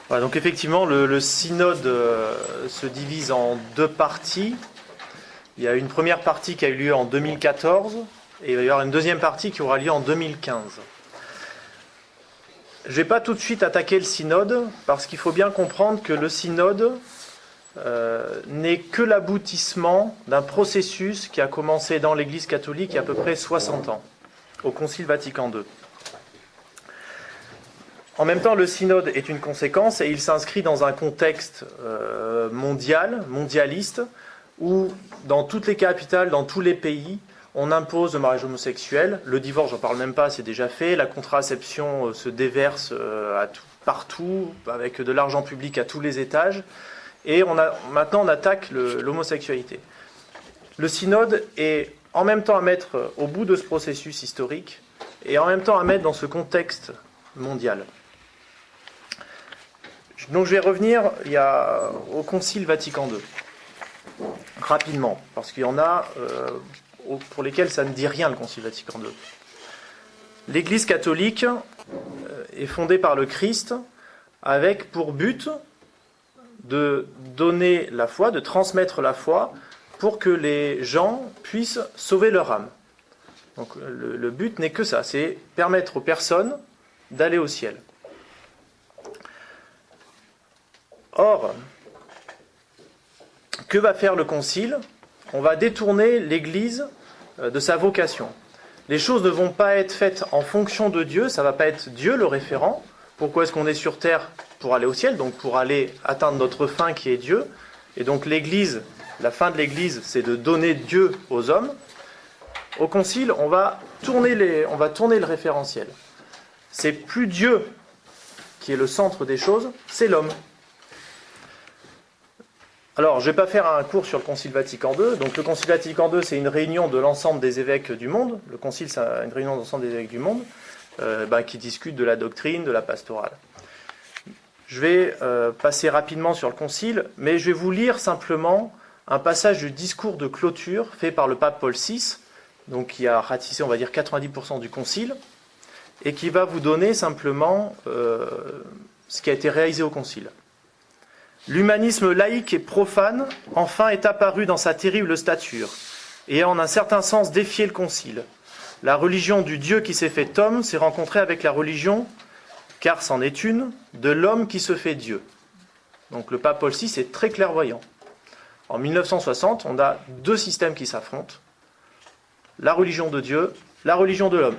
Voilà, donc effectivement, le synode se divise en deux parties. Il y a une première partie qui a eu lieu en 2014 et il va y avoir une deuxième partie qui aura lieu en 2015. Je ne vais pas tout de suite attaquer le synode parce qu'il faut bien comprendre que le synode n'est que l'aboutissement d'un processus qui a commencé dans l'Église catholique il y a à peu près 60 ans, au Concile Vatican II. En même temps, le synode est une conséquence et il s'inscrit dans un contexte mondialiste, où dans toutes les capitales, dans tous les pays, on impose le mariage homosexuel. Le divorce, j'en parle même pas, c'est déjà fait. La contraception se déverse partout, avec de l'argent public à tous les étages. Et maintenant, on attaque l'homosexualité. Le synode est en même temps à mettre au bout de ce processus historique et en même temps à mettre dans ce contexte mondial. Donc je vais revenir au Concile Vatican II, rapidement, parce qu'il y en a pour lesquels ça ne dit rien, le Concile Vatican II. L'Église catholique est fondée par le Christ avec pour but de donner la foi, de transmettre la foi, pour que les gens puissent sauver leur âme. Donc le but n'est que ça, c'est permettre aux personnes d'aller au ciel. Or, que va faire le Concile ? On va détourner l'Église de sa vocation. Les choses ne vont pas être faites en fonction de Dieu, ça ne va pas être Dieu le référent. Pourquoi est-ce qu'on est sur terre ? Pour aller au ciel, donc pour aller atteindre notre fin qui est Dieu. Et donc l'Église, la fin de l'Église, c'est de donner Dieu aux hommes. Au Concile, on va tourner le référentiel. C'est plus Dieu qui est le centre des choses, c'est l'homme. Alors, je ne vais pas faire un cours sur le Concile Vatican II. Donc, le Concile Vatican II, c'est une réunion de l'ensemble des évêques du monde. Le Concile, c'est une réunion de l'ensemble des évêques du monde qui discutent de la doctrine, de la pastorale. Je vais passer rapidement sur le Concile, mais je vais vous lire simplement un passage du discours de clôture fait par le pape Paul VI, donc qui a ratissé, on va dire, 90% du Concile, et qui va vous donner simplement ce qui a été réalisé au Concile. L'humanisme laïque et profane, enfin, est apparu dans sa terrible stature, et a en un certain sens défié le Concile. La religion du Dieu qui s'est fait homme s'est rencontrée avec la religion, car c'en est une, de l'homme qui se fait Dieu. Donc le pape Paul VI est très clairvoyant. En 1960, on a deux systèmes qui s'affrontent. La religion de Dieu, la religion de l'homme.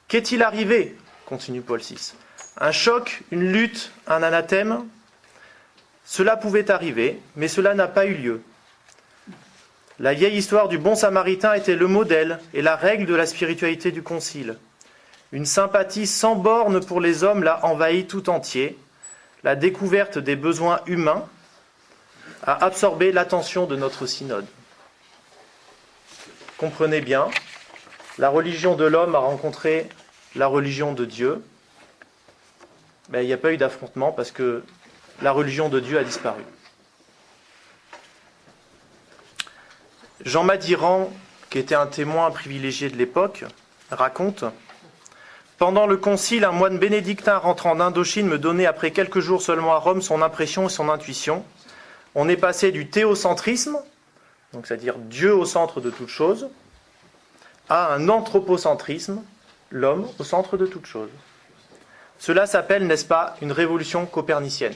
Qu'est-il arrivé ? Continue Paul VI. Un choc, une lutte, un anathème ? Cela pouvait arriver, mais cela n'a pas eu lieu. La vieille histoire du bon samaritain était le modèle et la règle de la spiritualité du Concile. Une sympathie sans borne pour les hommes l'a envahi tout entier. La découverte des besoins humains a absorbé l'attention de notre synode. Comprenez bien, la religion de l'homme a rencontré la religion de Dieu. Mais il n'y a pas eu d'affrontement parce que la religion de Dieu a disparu. Jean Madiran, qui était un témoin privilégié de l'époque, raconte « Pendant le concile, un moine bénédictin rentrant d'Indochine me donnait après quelques jours seulement à Rome son impression et son intuition. On est passé du théocentrisme, donc c'est-à-dire Dieu au centre de toute chose, à un anthropocentrisme, l'homme au centre de toute chose. Cela s'appelle, n'est-ce pas, une révolution copernicienne. »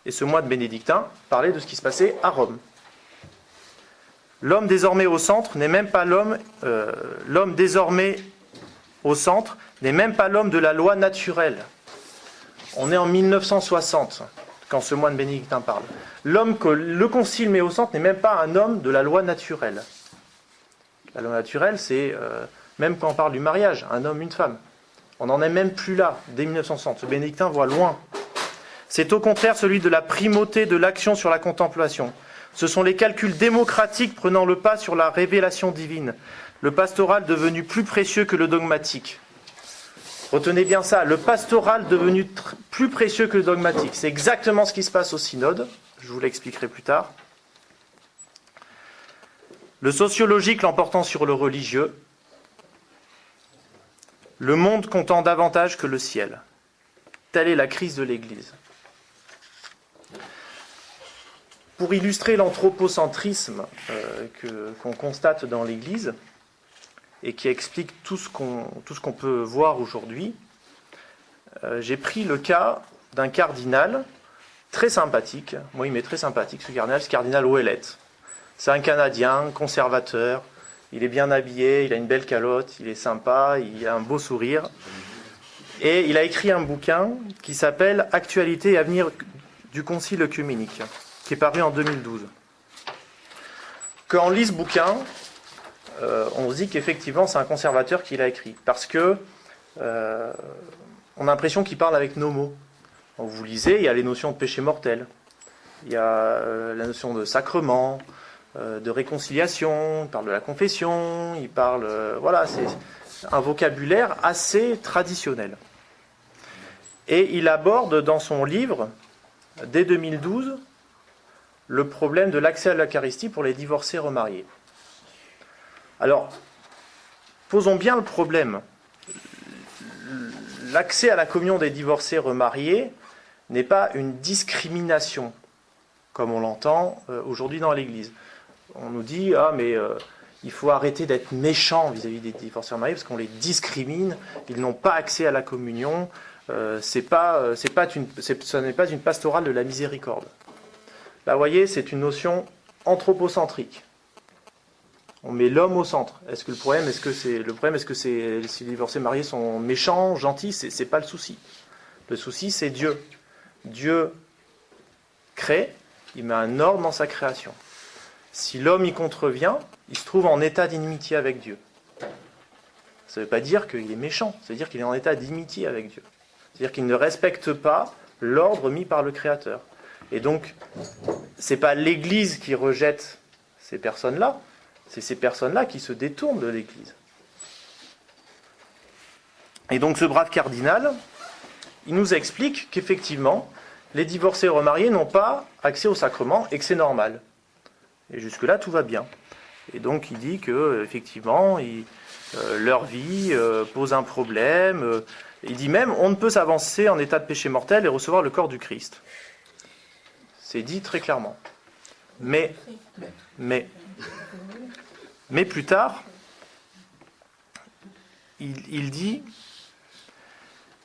Et ce moine bénédictin parlait de ce qui se passait à Rome. L'homme désormais au centre n'est même pas l'homme désormais au centre n'est même pas l'homme de la loi naturelle. On est en 1960 quand ce moine bénédictin parle. L'homme que le Concile met au centre n'est même pas un homme de la loi naturelle. La loi naturelle, c'est même quand on parle du mariage, un homme, une femme. On n'en est même plus là, dès 1960. Ce bénédictin voit loin. C'est au contraire celui de la primauté de l'action sur la contemplation. Ce sont les calculs démocratiques prenant le pas sur la révélation divine. Le pastoral devenu plus précieux que le dogmatique. Retenez bien ça, le pastoral devenu plus précieux que le dogmatique. C'est exactement ce qui se passe au synode. Je vous l'expliquerai plus tard. Le sociologique l'emportant sur le religieux. Le monde comptant davantage que le ciel. Telle est la crise de l'Église. Pour illustrer l'anthropocentrisme qu'on constate dans l'Église, et qui explique tout ce qu'on peut voir aujourd'hui, j'ai pris le cas d'un cardinal très sympathique. Moi, il m'est très sympathique, ce cardinal, c'est cardinal Ouellette. C'est un Canadien, conservateur, il est bien habillé, il a une belle calotte, il est sympa, il a un beau sourire. Et il a écrit un bouquin qui s'appelle « Actualité et avenir du Concile œcuménique », qui est paru en 2012. Quand on lit ce bouquin, on se dit qu'effectivement c'est un conservateur qui l'a écrit, parce que on a l'impression qu'il parle avec nos mots. Quand vous lisez, il y a les notions de péché mortel, il y a la notion de sacrement, de réconciliation, il parle de la confession, il parle... voilà, c'est un vocabulaire assez traditionnel. Et il aborde dans son livre, dès 2012, le problème de l'accès à l'Eucharistie pour les divorcés remariés. Alors, posons bien le problème. L'accès à la communion des divorcés remariés n'est pas une discrimination, comme on l'entend aujourd'hui dans l'Église. On nous dit, il faut arrêter d'être méchant vis-à-vis des divorcés remariés parce qu'on les discrimine, ils n'ont pas accès à la communion, ce n'est pas une pastorale de la miséricorde. Là, vous voyez, c'est une notion anthropocentrique. On met l'homme au centre. Le problème, est-ce que si les divorcés mariés sont méchants, gentils? C'est pas le souci. Le souci, c'est Dieu. Dieu crée, il met un ordre dans sa création. Si l'homme y contrevient, il se trouve en état d'inimitié avec Dieu. Ça ne veut pas dire qu'il est méchant, ça veut dire qu'il est en état d'inimitié avec Dieu. C'est-à-dire qu'il ne respecte pas l'ordre mis par le Créateur. Et donc, ce n'est pas l'Église qui rejette ces personnes-là, c'est ces personnes-là qui se détournent de l'Église. Et donc ce brave cardinal, il nous explique qu'effectivement, les divorcés remariés n'ont pas accès au sacrement et que c'est normal. Et jusque-là, tout va bien. Et donc il dit que effectivement, leur vie pose un problème. Il dit même, on ne peut s'avancer en état de péché mortel et recevoir le corps du Christ. C'est dit très clairement. Mais plus tard, il dit,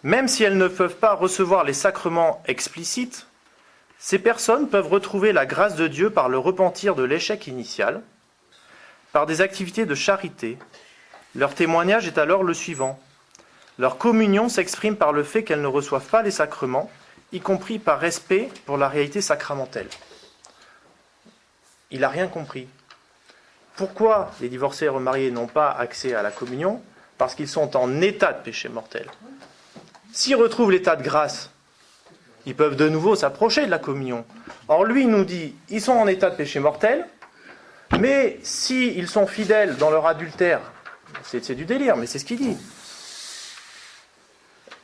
même si elles ne peuvent pas recevoir les sacrements explicites, ces personnes peuvent retrouver la grâce de Dieu par le repentir de l'échec initial, par des activités de charité. Leur témoignage est alors le suivant. Leur communion s'exprime par le fait qu'elles ne reçoivent pas les sacrements, y compris par respect pour la réalité sacramentelle. Il n'a rien compris. Pourquoi les divorcés et remariés n'ont pas accès à la communion? Parce qu'ils sont en état de péché mortel. S'ils retrouvent l'état de grâce, ils peuvent de nouveau s'approcher de la communion. Or lui, il nous dit, ils sont en état de péché mortel, mais s'ils sont fidèles dans leur adultère, c'est du délire, mais c'est ce qu'il dit.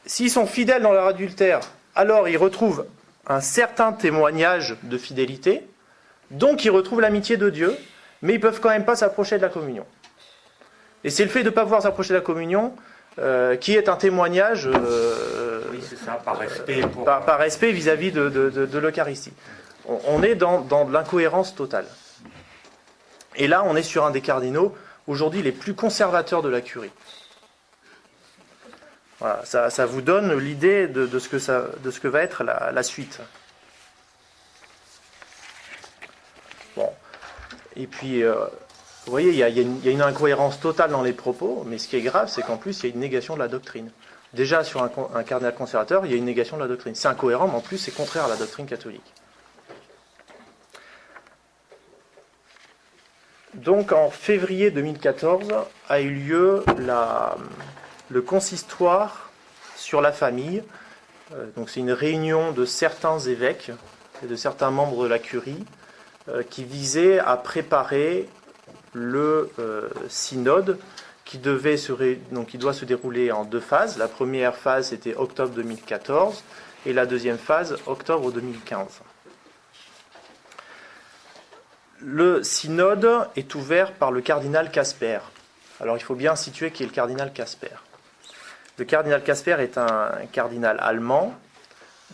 S'ils sont fidèles dans leur adultère, alors ils retrouvent un certain témoignage de fidélité, donc ils retrouvent l'amitié de Dieu, mais ils ne peuvent quand même pas s'approcher de la communion. Et c'est le fait de ne pas pouvoir s'approcher de la communion qui est un témoignage oui, c'est ça, par respect, par respect vis-à-vis de l'Eucharistie. On est dans de l'incohérence totale. Et là, on est sur un des cardinaux, aujourd'hui, les plus conservateurs de la curie. Voilà, ça vous donne l'idée de ce que va être la suite. Bon. Et puis, vous voyez, il y a une incohérence totale dans les propos, mais ce qui est grave, c'est qu'en plus, il y a une négation de la doctrine. Déjà, sur un cardinal conservateur, il y a une négation de la doctrine. C'est incohérent, mais en plus, c'est contraire à la doctrine catholique. Donc, en février 2014, a eu lieu le consistoire sur la famille. Donc, c'est une réunion de certains évêques et de certains membres de la curie qui visait à préparer le synode qui doit se dérouler en 2 phases. La première phase, c'était octobre 2014, et la deuxième phase, octobre 2015. Le synode est ouvert par le cardinal Casper. Alors il faut bien situer qui est le cardinal Casper. Le cardinal Casper est un cardinal allemand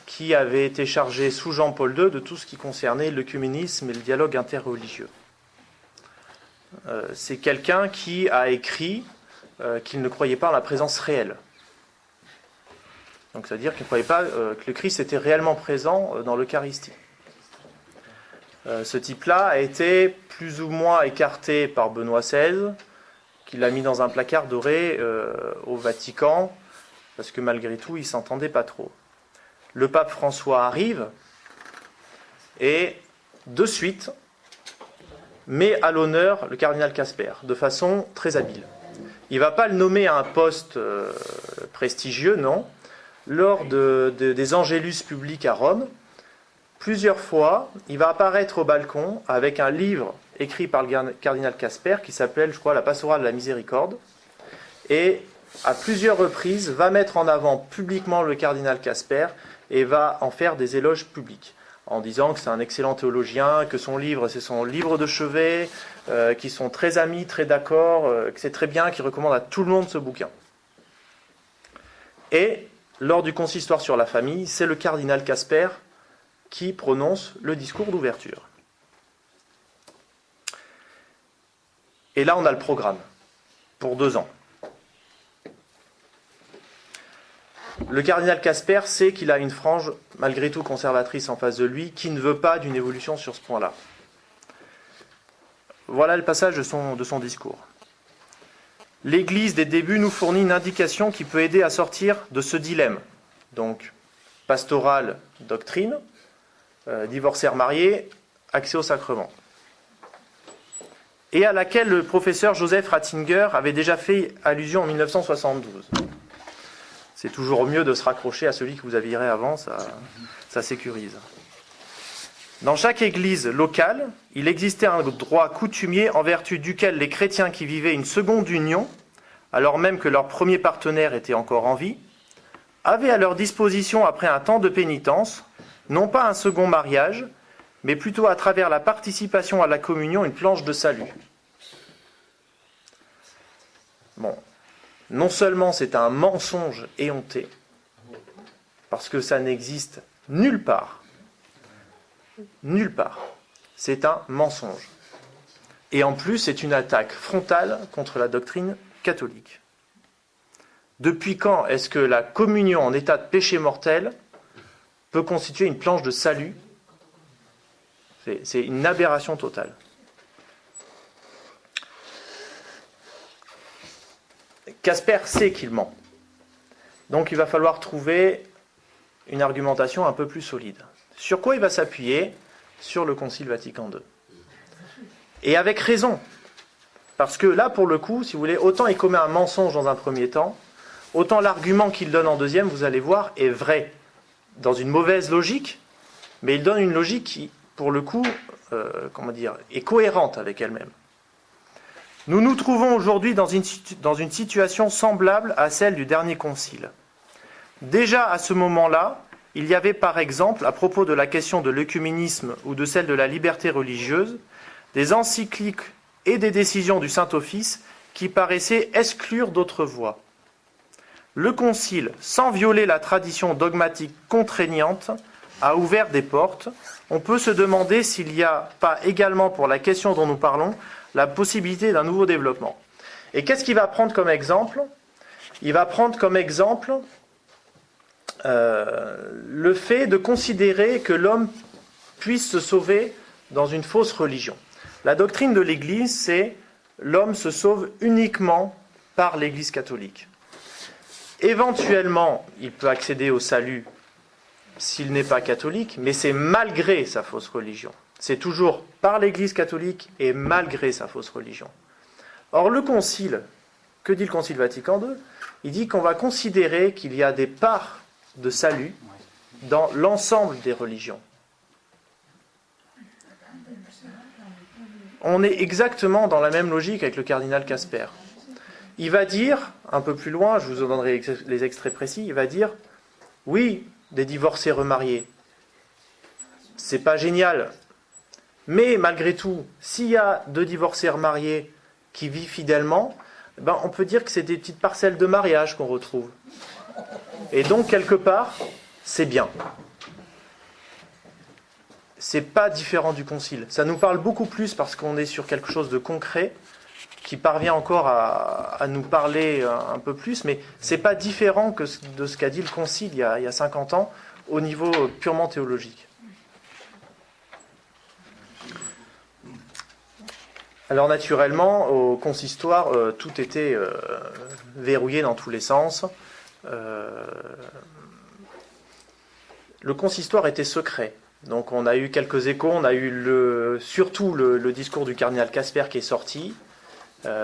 qui avait été chargé sous Jean-Paul II de tout ce qui concernait l'œcuménisme et le dialogue interreligieux. C'est quelqu'un qui a écrit qu'il ne croyait pas en la présence réelle. Donc c'est-à-dire qu'il ne croyait pas que le Christ était réellement présent dans l'Eucharistie. Ce type-là a été plus ou moins écarté par Benoît XVI, qui l'a mis dans un placard doré au Vatican, parce que malgré tout, il ne s'entendait pas trop. Le pape François arrive et, de suite, met à l'honneur le cardinal Casper, de façon très habile. Il ne va pas le nommer à un poste prestigieux, non. Lors des Angélus publics à Rome, plusieurs fois, il va apparaître au balcon avec un livre écrit par le cardinal Casper qui s'appelle, je crois, La Pastorale de la Miséricorde, et à plusieurs reprises va mettre en avant publiquement le cardinal Casper et va en faire des éloges publics, en disant que c'est un excellent théologien, que son livre, c'est son livre de chevet, qu'ils sont très amis, très d'accord, que c'est très bien, qu'il recommande à tout le monde ce bouquin. Et, lors du consistoire sur la famille, c'est le cardinal Casper qui prononce le discours d'ouverture. Et là, on a le programme, pour 2 ans. Le cardinal Casper sait qu'il a une frange, malgré tout conservatrice en face de lui, qui ne veut pas d'une évolution sur ce point-là. Voilà le passage de son discours. L'Église des débuts nous fournit une indication qui peut aider à sortir de ce dilemme. Donc, pastoral, doctrine, divorcé, marié, accès au sacrement. Et à laquelle le professeur Joseph Ratzinger avait déjà fait allusion en 1972. C'est toujours mieux de se raccrocher à celui que vous aviez avant, ça sécurise. Dans chaque église locale, il existait un droit coutumier en vertu duquel les chrétiens qui vivaient une seconde union, alors même que leur premier partenaire était encore en vie, avaient à leur disposition, après un temps de pénitence, non pas un second mariage, mais plutôt à travers la participation à la communion, une planche de salut. Bon, non seulement c'est un mensonge éhonté, parce que ça n'existe nulle part, c'est un mensonge. Et en plus, c'est une attaque frontale contre la doctrine catholique. Depuis quand est-ce que la communion en état de péché mortel peut constituer une planche de salut? C'est une aberration totale. Casper sait qu'il ment. Donc il va falloir trouver une argumentation un peu plus solide. Sur quoi il va s'appuyer? Sur le Concile Vatican II. Et avec raison. Parce que là, pour le coup, si vous voulez, autant il commet un mensonge dans un premier temps, autant l'argument qu'il donne en deuxième, vous allez voir, est vrai. Dans une mauvaise logique, mais il donne une logique qui, pour le coup, est cohérente avec elle-même. Nous nous trouvons aujourd'hui dans une situation semblable à celle du dernier concile. Déjà à ce moment-là, il y avait par exemple, à propos de la question de l'œcuménisme ou de celle de la liberté religieuse, des encycliques et des décisions du Saint-Office qui paraissaient exclure d'autres voies. Le Concile, sans violer la tradition dogmatique contraignante, a ouvert des portes. On peut se demander s'il n'y a pas également, pour la question dont nous parlons, la possibilité d'un nouveau développement. Et qu'est-ce qu'il va prendre comme exemple? Il va prendre comme exemple le fait de considérer que l'homme puisse se sauver dans une fausse religion. La doctrine de l'Église, c'est l'homme se sauve uniquement par l'Église catholique. Éventuellement, il peut accéder au salut s'il n'est pas catholique, mais c'est malgré sa fausse religion. C'est toujours par l'Église catholique et malgré sa fausse religion. Or, le Concile, que dit le Concile Vatican II? Il dit qu'on va considérer qu'il y a des parts de salut dans l'ensemble des religions. On est exactement dans la même logique avec le cardinal Casper. Il va dire, un peu plus loin, je vous en donnerai les extraits précis, il va dire, oui, des divorcés remariés, c'est pas génial, mais malgré tout, s'il y a 2 divorcés remariés qui vivent fidèlement, on peut dire que c'est des petites parcelles de mariage qu'on retrouve. Et donc, quelque part, c'est bien. c'est pas différent du concile. Ça nous parle beaucoup plus parce qu'on est sur quelque chose de concret qui parvient encore à nous parler un peu plus, mais c'est pas différent de ce qu'a dit le concile il y a 50 ans au niveau purement théologique. Alors naturellement, au consistoire, tout était verrouillé dans tous les sens. Le consistoire était secret. Donc on a eu quelques échos, on a eu surtout le discours du cardinal Casper qui est sorti.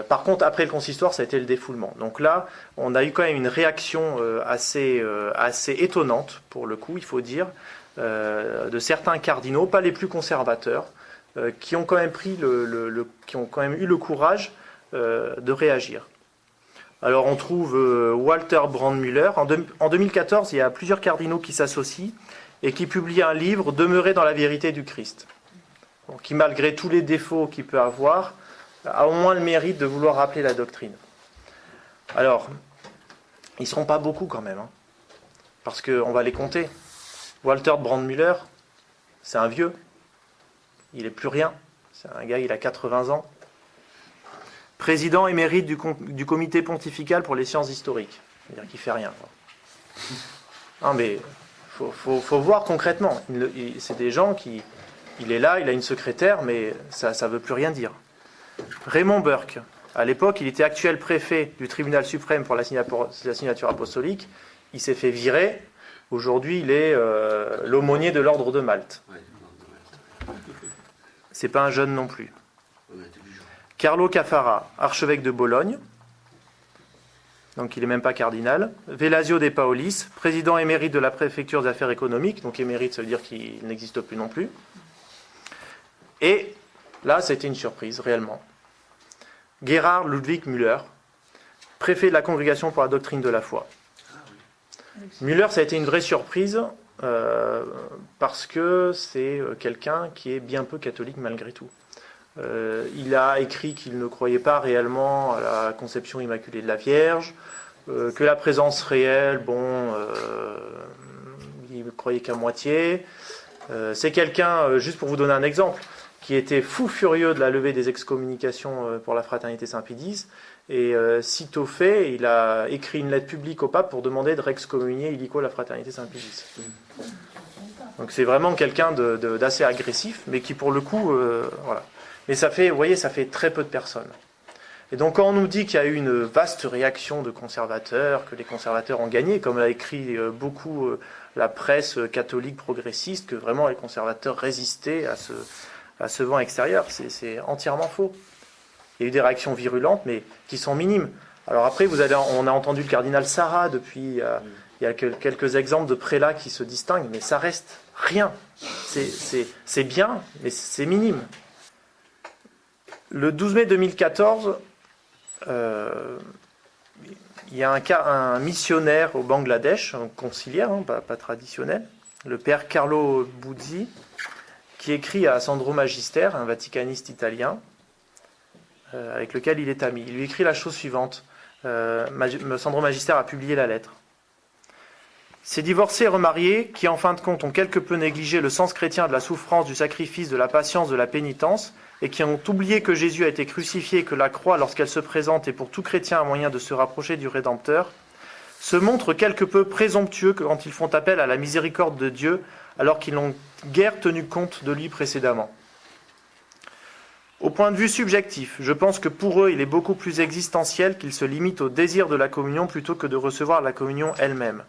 Par contre, après le consistoire, ça a été le défoulement. Donc là, on a eu quand même une réaction assez étonnante, pour le coup, il faut dire, de certains cardinaux, pas les plus conservateurs, qui ont quand même qui ont quand même eu le courage de réagir. Alors on trouve Walter Brandmüller. En 2014, il y a plusieurs cardinaux qui s'associent et qui publient un livre, Demeurer dans la vérité du Christ, qui malgré tous les défauts qu'il peut avoir, a au moins le mérite de vouloir rappeler la doctrine. Alors, ils ne seront pas beaucoup quand même, parce qu'on va les compter. Walter Brandmüller, c'est un vieux, il n'est plus rien, c'est un gars, il a 80 ans. Président émérite du comité pontifical pour les sciences historiques, c'est-à-dire qu'il ne fait rien. Non mais, faut voir concrètement, c'est des gens il est là, il a une secrétaire, mais ça ne veut plus rien dire. Raymond Burke, à l'époque, il était actuel préfet du tribunal suprême pour la signature apostolique. Il s'est fait virer. Aujourd'hui, il est l'aumônier de l'ordre de Malte. C'est pas un jeune non plus. Carlo Caffarra, archevêque de Bologne. Donc il n'est même pas cardinal. Velasio De Paolis, président émérite de la préfecture des affaires économiques. Donc émérite, ça veut dire qu'il n'existe plus non plus. Et là, c'était une surprise, réellement. Gerhard Ludwig Müller, préfet de la Congrégation pour la doctrine de la foi. Müller, ça a été une vraie surprise, parce que c'est quelqu'un qui est bien peu catholique malgré tout. Il a écrit qu'il ne croyait pas réellement à la conception immaculée de la Vierge, que la présence réelle, il ne croyait qu'à moitié. C'est quelqu'un, juste pour vous donner un exemple, qui était fou furieux de la levée des excommunications pour la fraternité Saint-Pédis, et sitôt fait, il a écrit une lettre publique au pape pour demander de réexcommunier illico la fraternité Saint-Pédis. Donc c'est vraiment quelqu'un d'assez agressif, mais qui pour le coup, voilà. Mais ça fait, vous voyez, ça fait très peu de personnes. Et donc quand on nous dit qu'il y a eu une vaste réaction de conservateurs, que les conservateurs ont gagné, comme l'a écrit beaucoup la presse catholique progressiste, que vraiment les conservateurs résistaient à ce vent extérieur, c'est entièrement faux. Il y a eu des réactions virulentes, mais qui sont minimes. Alors après, on a entendu le cardinal Sarah depuis, il y a quelques exemples de prélats qui se distinguent, mais ça reste rien. C'est bien, mais c'est minime. Le 12 mai 2014, il y a un missionnaire au Bangladesh, un conciliaire, pas traditionnel, le père Carlo Buzzi, qui écrit à Sandro Magister, un vaticaniste italien, avec lequel il est ami. Il lui écrit la chose suivante. Sandro Magister a publié la lettre. Ces divorcés et remariés, qui en fin de compte ont quelque peu négligé le sens chrétien de la souffrance, du sacrifice, de la patience, de la pénitence, et qui ont oublié que Jésus a été crucifié et que la croix, lorsqu'elle se présente, est pour tout chrétien un moyen de se rapprocher du Rédempteur, se montrent quelque peu présomptueux quand ils font appel à la miséricorde de Dieu, alors qu'ils n'ont guère tenu compte de lui précédemment. Au point de vue subjectif, je pense que pour eux, il est beaucoup plus existentiel qu'ils se limitent au désir de la communion plutôt que de recevoir la communion elle-même.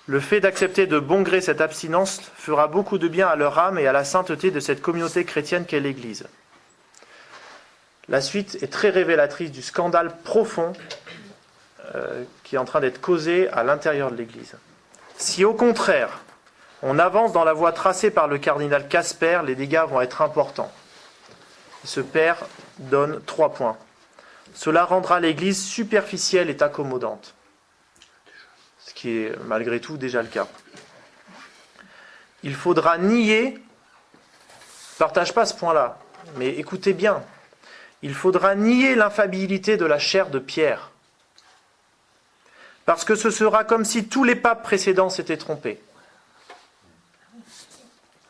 Le fait d'accepter de bon gré cette abstinence fera beaucoup de bien à leur âme et à la sainteté de cette communauté chrétienne qu'est l'Église. La suite est très révélatrice du scandale profond qui est en train d'être causé à l'intérieur de l'Église. Si au contraire, on avance dans la voie tracée par le cardinal Casper, les dégâts vont être importants. Ce père donne 3 points. Cela rendra l'Église superficielle et accommodante. Ce qui est malgré tout déjà le cas. Il faudra nier, je ne partage pas ce point-là, mais écoutez bien, il faudra nier l'infaillibilité de la chair de Pierre. Parce que ce sera comme si tous les papes précédents s'étaient trompés.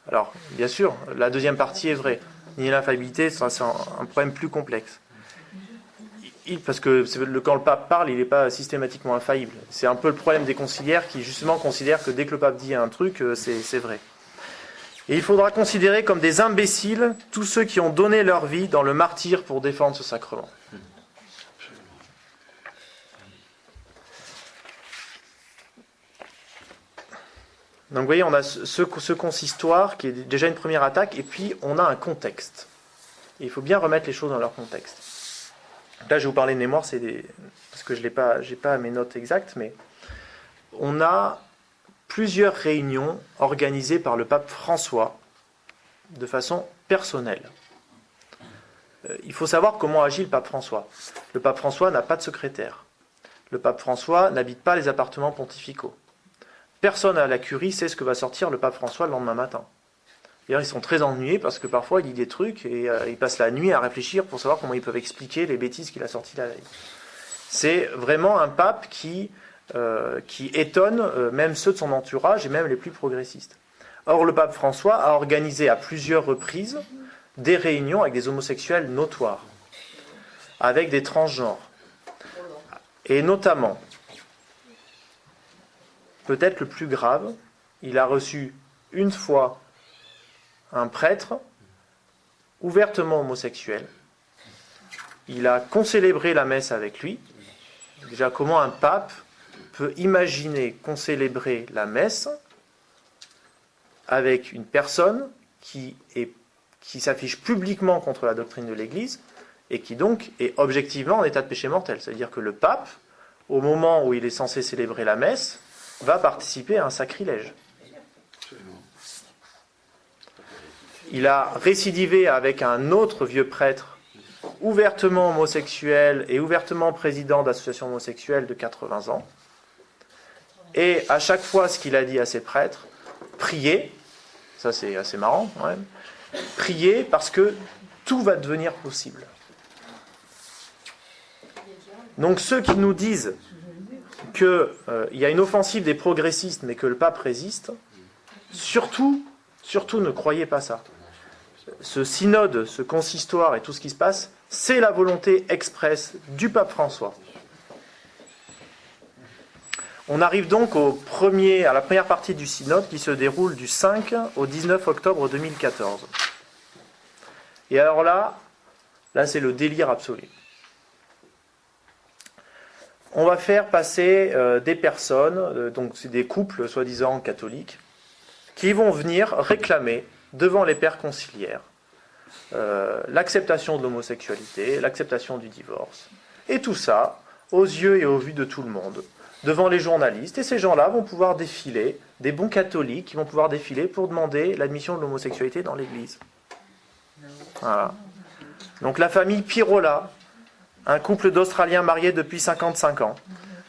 Alors, bien sûr, la deuxième partie est vraie. Nier l'infaillibilité, c'est un problème plus complexe. Parce que quand le pape parle, il n'est pas systématiquement infaillible. C'est un peu le problème des conciliaires qui, justement, considèrent que dès que le pape dit un truc, c'est vrai. Et il faudra considérer comme des imbéciles tous ceux qui ont donné leur vie dans le martyre pour défendre ce sacrement. Donc vous voyez, on a ce consistoire qui est déjà une première attaque, et puis on a un contexte. Et il faut bien remettre les choses dans leur contexte. Là, je vais vous parler de mémoire, parce que je n'ai pas mes notes exactes, mais on a plusieurs réunions organisées par le pape François de façon personnelle. Il faut savoir comment agit le pape François. Le pape François n'a pas de secrétaire. Le pape François n'habite pas les appartements pontificaux. Personne à la curie sait ce que va sortir le pape François le lendemain matin. D'ailleurs, ils sont très ennuyés parce que parfois il dit des trucs et ils passent la nuit à réfléchir pour savoir comment ils peuvent expliquer les bêtises qu'il a sorties la veille. C'est vraiment un pape qui étonne même ceux de son entourage et même les plus progressistes. Or, le pape François a organisé à plusieurs reprises des réunions avec des homosexuels notoires, avec des transgenres. Et notamment, peut-être le plus grave, il a reçu une fois un prêtre ouvertement homosexuel. Il a concélébré la messe avec lui. Déjà, comment un pape peut imaginer concélébrer la messe avec une personne qui s'affiche publiquement contre la doctrine de l'Église et qui donc est objectivement en état de péché mortel. C'est-à-dire que le pape, au moment où il est censé célébrer la messe, va participer à un sacrilège. Il a récidivé avec un autre vieux prêtre ouvertement homosexuel et ouvertement président d'associations homosexuelles de 80 ans. Et à chaque fois, ce qu'il a dit à ces prêtres, priez, ça c'est assez marrant quand même, priez parce que tout va devenir possible. Donc ceux qui nous disent qu'il y a une offensive des progressistes mais que le pape résiste, surtout ne croyez pas ça. Ce synode, ce consistoire et tout ce qui se passe, c'est la volonté expresse du pape François. On arrive donc à la première partie du synode qui se déroule du 5 au 19 octobre 2014. Et alors là c'est le délire absolu. On va faire passer des personnes, donc c'est des couples soi-disant catholiques, qui vont venir réclamer devant les pères conciliaires l'acceptation de l'homosexualité, l'acceptation du divorce, et tout ça aux yeux et aux vues de tout le monde, devant les journalistes, et ces gens-là vont pouvoir défiler, des bons catholiques qui vont pouvoir défiler pour demander l'admission de l'homosexualité dans l'Église. Voilà. Donc la famille Pirola, un couple d'Australiens mariés depuis 55 ans,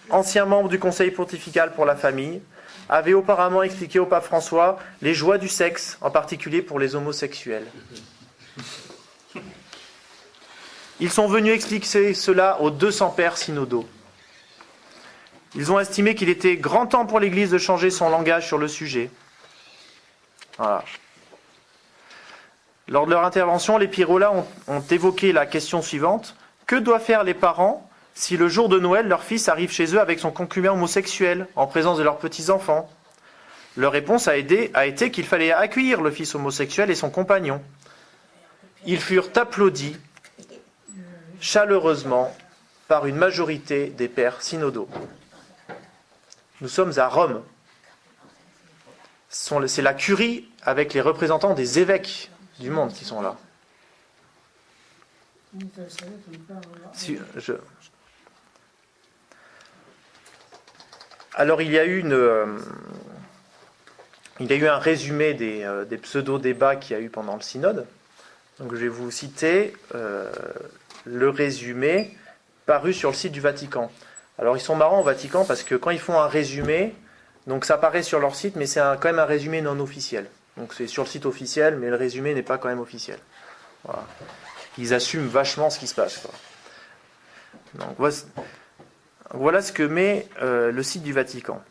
ancien membre du Conseil pontifical pour la famille, avait auparavant expliqué au pape François les joies du sexe, en particulier pour les homosexuels. Ils sont venus expliquer cela aux 200 pères synodaux. Ils ont estimé qu'il était grand temps pour l'Église de changer son langage sur le sujet. Voilà. Lors de leur intervention, les Pirola ont évoqué la question suivante. Que doivent faire les parents si le jour de Noël, leur fils arrive chez eux avec son concubin homosexuel, en présence de leurs petits-enfants? Leur réponse a été qu'il fallait accueillir le fils homosexuel et son compagnon. Ils furent applaudis chaleureusement par une majorité des pères synodaux. Nous sommes à Rome. C'est la curie avec les représentants des évêques du monde qui sont là. Alors il y a eu un résumé des pseudo-débats qu'il y a eu pendant le synode. Donc je vais vous citer le résumé paru sur le site du Vatican. Alors ils sont marrants au Vatican parce que quand ils font un résumé, donc ça apparaît sur leur site, mais c'est quand même un résumé non officiel. Donc c'est sur le site officiel, mais le résumé n'est pas quand même officiel. Voilà. Ils assument vachement ce qui se passe, quoi. Donc voilà ce que met le site du Vatican.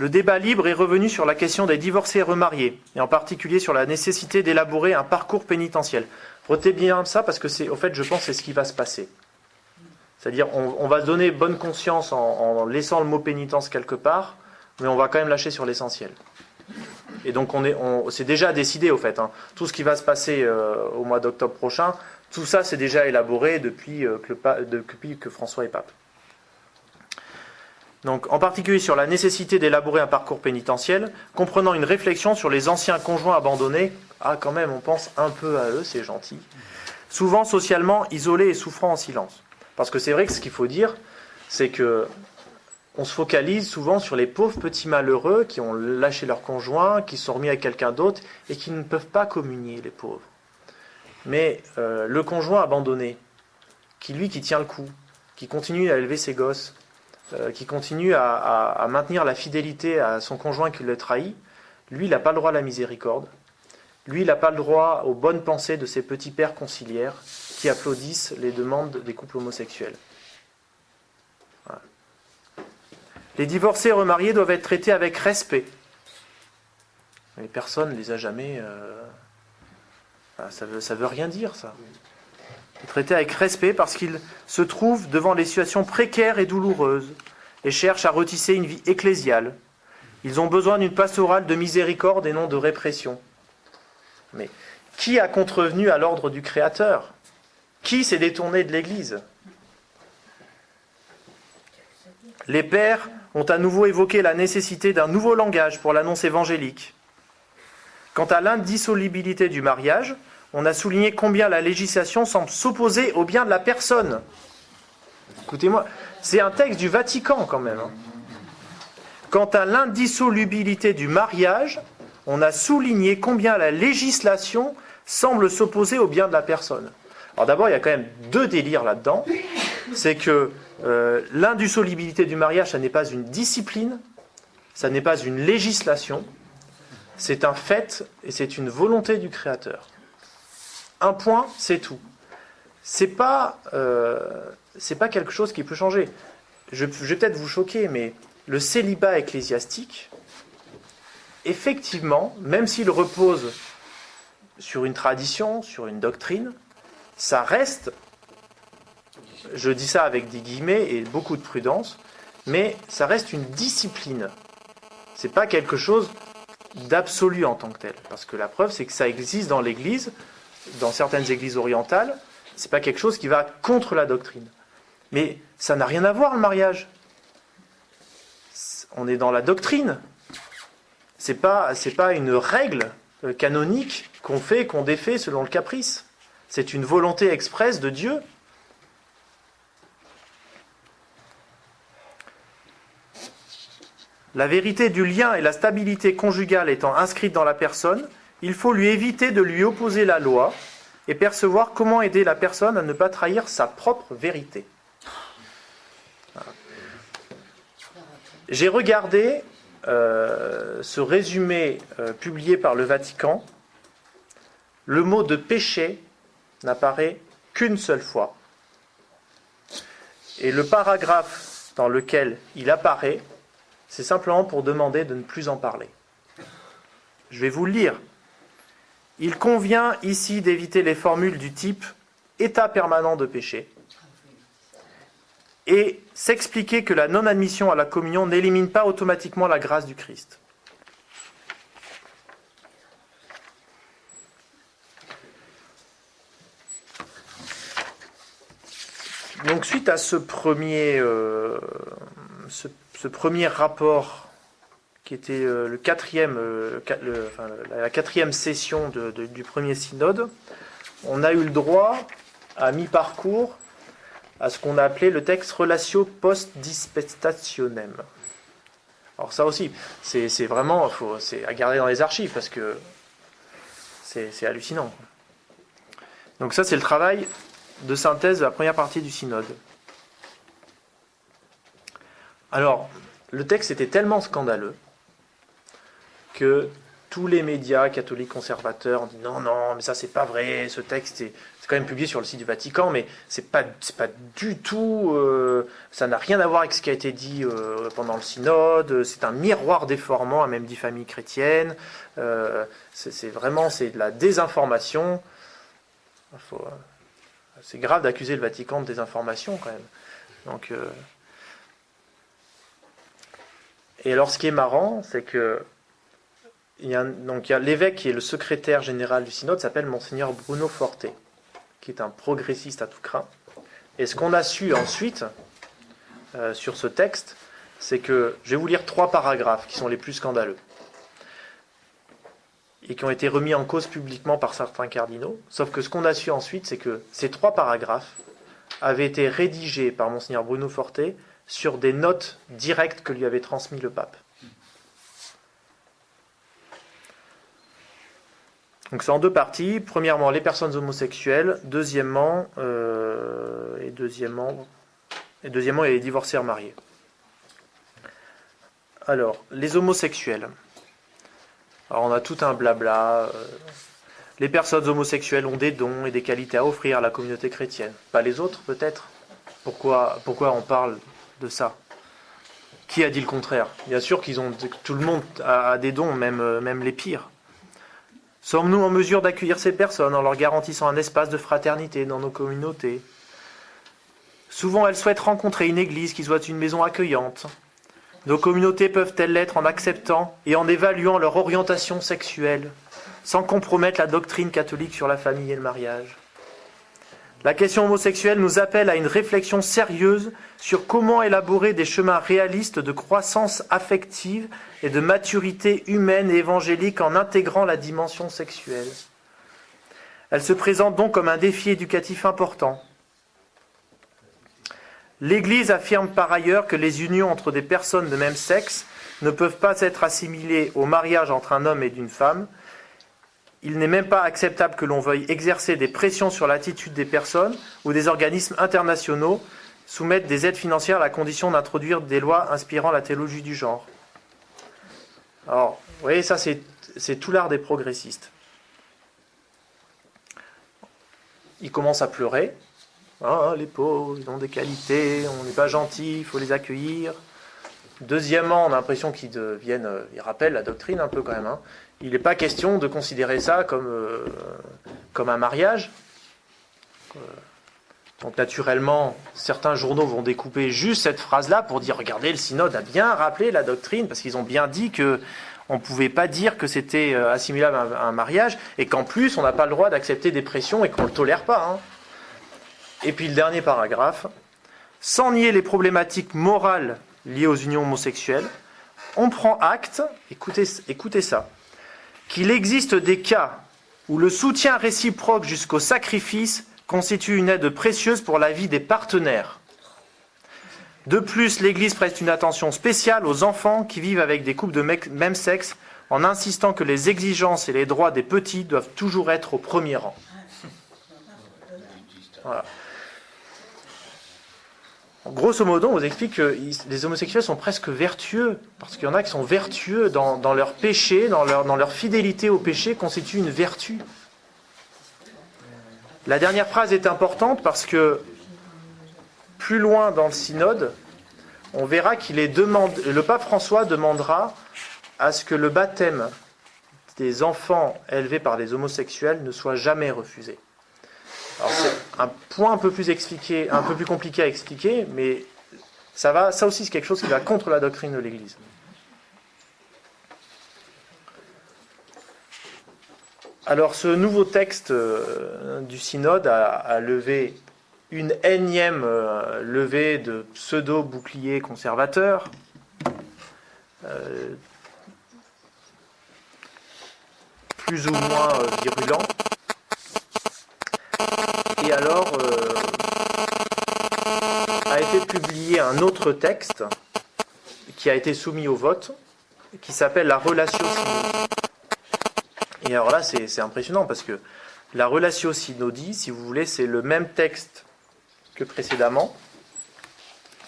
le débat libre est revenu sur la question des divorcés et remariés, et en particulier sur la nécessité d'élaborer un parcours pénitentiel. Retenez bien ça parce que au fait, je pense que c'est ce qui va se passer. C'est-à-dire, on va se donner bonne conscience en laissant le mot pénitence quelque part, mais on va quand même lâcher sur l'essentiel. Et donc, c'est déjà décidé, au fait. Hein. Tout ce qui va se passer au mois d'octobre prochain, tout ça, c'est déjà élaboré depuis que François est pape. Donc, en particulier sur la nécessité d'élaborer un parcours pénitentiel, comprenant une réflexion sur les anciens conjoints abandonnés. Ah, quand même, on pense un peu à eux, c'est gentil. Souvent socialement isolés et souffrant en silence. Parce que c'est vrai que ce qu'il faut dire, c'est que on se focalise souvent sur les pauvres petits malheureux qui ont lâché leur conjoint, qui sont remis avec quelqu'un d'autre et qui ne peuvent pas communier, les pauvres. Mais le conjoint abandonné, qui tient le coup, qui continue à élever ses gosses, qui continue à maintenir la fidélité à son conjoint qui le trahit, lui, il n'a pas le droit à la miséricorde. Lui, il n'a pas le droit aux bonnes pensées de ces petits pères conciliaires qui applaudissent les demandes des couples homosexuels. Voilà. Les divorcés et remariés doivent être traités avec respect. Mais personne ne les a jamais... Ça veut rien dire, ça. Traités avec respect parce qu'ils se trouvent devant les situations précaires et douloureuses et cherchent à retisser une vie ecclésiale. Ils ont besoin d'une pastorale de miséricorde et non de répression. Mais qui a contrevenu à l'ordre du Créateur ? Qui s'est détourné de l'Église ? Les pères ont à nouveau évoqué la nécessité d'un nouveau langage pour l'annonce évangélique. Quant à l'indissolubilité du mariage, on a souligné combien la législation semble s'opposer au bien de la personne. Écoutez-moi, c'est un texte du Vatican quand même. Hein. Quant à l'indissolubilité du mariage, on a souligné combien la législation semble s'opposer au bien de la personne. Alors d'abord, il y a quand même deux délires là-dedans. C'est que l'indissolubilité du mariage, ça n'est pas une discipline, ça n'est pas une législation, c'est un fait et c'est une volonté du Créateur. Un point, c'est tout. C'est pas quelque chose qui peut changer. Je vais peut-être vous choquer, mais le célibat ecclésiastique, effectivement, même s'il repose sur une tradition, sur une doctrine, ça reste, je dis ça avec des guillemets et beaucoup de prudence, mais ça reste une discipline. C'est pas quelque chose d'absolu en tant que tel. Parce que la preuve, c'est que ça existe dans l'Église, dans certaines églises orientales, c'est pas quelque chose qui va contre la doctrine. Mais ça n'a rien à voir, le mariage. On est dans la doctrine. C'est pas une règle canonique qu'on défait selon le caprice. C'est une volonté expresse de Dieu. La vérité du lien et la stabilité conjugale étant inscrites dans la personne, il faut lui éviter de lui opposer la loi et percevoir comment aider la personne à ne pas trahir sa propre vérité. Voilà. J'ai regardé ce résumé publié par le Vatican. Le mot de péché n'apparaît qu'une seule fois. Et le paragraphe dans lequel il apparaît, c'est simplement pour demander de ne plus en parler. Je vais vous le lire. Il convient ici d'éviter les formules du type « état permanent de péché » et s'expliquer que la non-admission à la communion n'élimine pas automatiquement la grâce du Christ. Donc suite à ce premier rapport qui était la quatrième session du premier synode, on a eu le droit, à mi-parcours, à ce qu'on a appelé le texte Relatio Post Disputationem. Alors ça aussi, c'est vraiment c'est à garder dans les archives, parce que c'est hallucinant. Donc ça, c'est le travail de synthèse de la première partie du synode. Alors, le texte était tellement scandaleux que tous les médias catholiques conservateurs ont dit non, mais ça c'est pas vrai, ce texte c'est quand même publié sur le site du Vatican, mais c'est pas du tout, ça n'a rien à voir avec ce qui a été dit pendant le synode, c'est un miroir déformant, a même dit Famille chrétienne, c'est de la désinformation. C'est grave d'accuser le Vatican de désinformation quand même. Donc, et alors ce qui est marrant, c'est que il y a l'évêque qui est le secrétaire général du synode s'appelle Monseigneur Bruno Forte, qui est un progressiste à tout craint. Et ce qu'on a su ensuite sur ce texte, c'est que, je vais vous lire 3 paragraphes qui sont les plus scandaleux, et qui ont été remis en cause publiquement par certains cardinaux. Sauf que ce qu'on a su ensuite, c'est que ces 3 paragraphes avaient été rédigés par Monseigneur Bruno Forte sur des notes directes que lui avait transmis le pape. Donc c'est en 2 parties. Premièrement, les personnes homosexuelles. Deuxièmement, et les divorcés remariés. Alors, les homosexuels. Alors on a tout un blabla. Les personnes homosexuelles ont des dons et des qualités à offrir à la communauté chrétienne. Pas les autres, peut-être. Pourquoi on parle de ça? Qui a dit le contraire? Bien sûr tout le monde a des dons, même les pires. Sommes-nous en mesure d'accueillir ces personnes en leur garantissant un espace de fraternité dans nos communautés? Souvent, elles souhaitent rencontrer une église qui soit une maison accueillante. Nos communautés peuvent-elles l'être en acceptant et en évaluant leur orientation sexuelle, sans compromettre la doctrine catholique sur la famille et le mariage? La question homosexuelle nous appelle à une réflexion sérieuse sur comment élaborer des chemins réalistes de croissance affective et de maturité humaine et évangélique en intégrant la dimension sexuelle. Elle se présente donc comme un défi éducatif important. L'Église affirme par ailleurs que les unions entre des personnes de même sexe ne peuvent pas être assimilées au mariage entre un homme et une femme. Il n'est même pas acceptable que l'on veuille exercer des pressions sur l'attitude des personnes ou des organismes internationaux soumettent des aides financières à la condition d'introduire des lois inspirant la théologie du genre. Alors, vous voyez, ça c'est tout l'art des progressistes. Ils commencent à pleurer. Ah, les pauvres, ils ont des qualités, on n'est pas gentil, il faut les accueillir. Deuxièmement, on a l'impression qu'ils rappellent la doctrine un peu quand même. Hein. Il n'est pas question de considérer ça comme un mariage. Donc naturellement, certains journaux vont découper juste cette phrase-là pour dire « Regardez, le synode a bien rappelé la doctrine » parce qu'ils ont bien dit qu'on ne pouvait pas dire que c'était assimilable à un mariage et qu'en plus, on n'a pas le droit d'accepter des pressions et qu'on ne le tolère pas. Hein. Et puis le dernier paragraphe. « Sans nier les problématiques morales liées aux unions homosexuelles, on prend acte, écoutez ça, qu'il existe des cas où le soutien réciproque jusqu'au sacrifice constitue une aide précieuse pour la vie des partenaires. De plus, l'Église prête une attention spéciale aux enfants qui vivent avec des couples de même sexe en insistant que les exigences et les droits des petits doivent toujours être au premier rang. » Voilà. Grosso modo, on vous explique que les homosexuels sont presque vertueux, parce qu'il y en a qui sont vertueux dans leur péché, dans leur fidélité au péché, constitue une vertu. La dernière phrase est importante parce que plus loin dans le synode, on verra le pape François demandera à ce que le baptême des enfants élevés par les homosexuels ne soit jamais refusé. Alors c'est un point un peu plus compliqué à expliquer, mais ça aussi c'est quelque chose qui va contre la doctrine de l'Église. Alors ce nouveau texte du synode a levé une énième levée de pseudo-boucliers conservateurs, plus ou moins virulents. Et alors, a été publié un autre texte qui a été soumis au vote, qui s'appelle la Relatio Synodi. Et alors là, c'est impressionnant parce que la Relatio Synodi, si vous voulez, c'est le même texte que précédemment,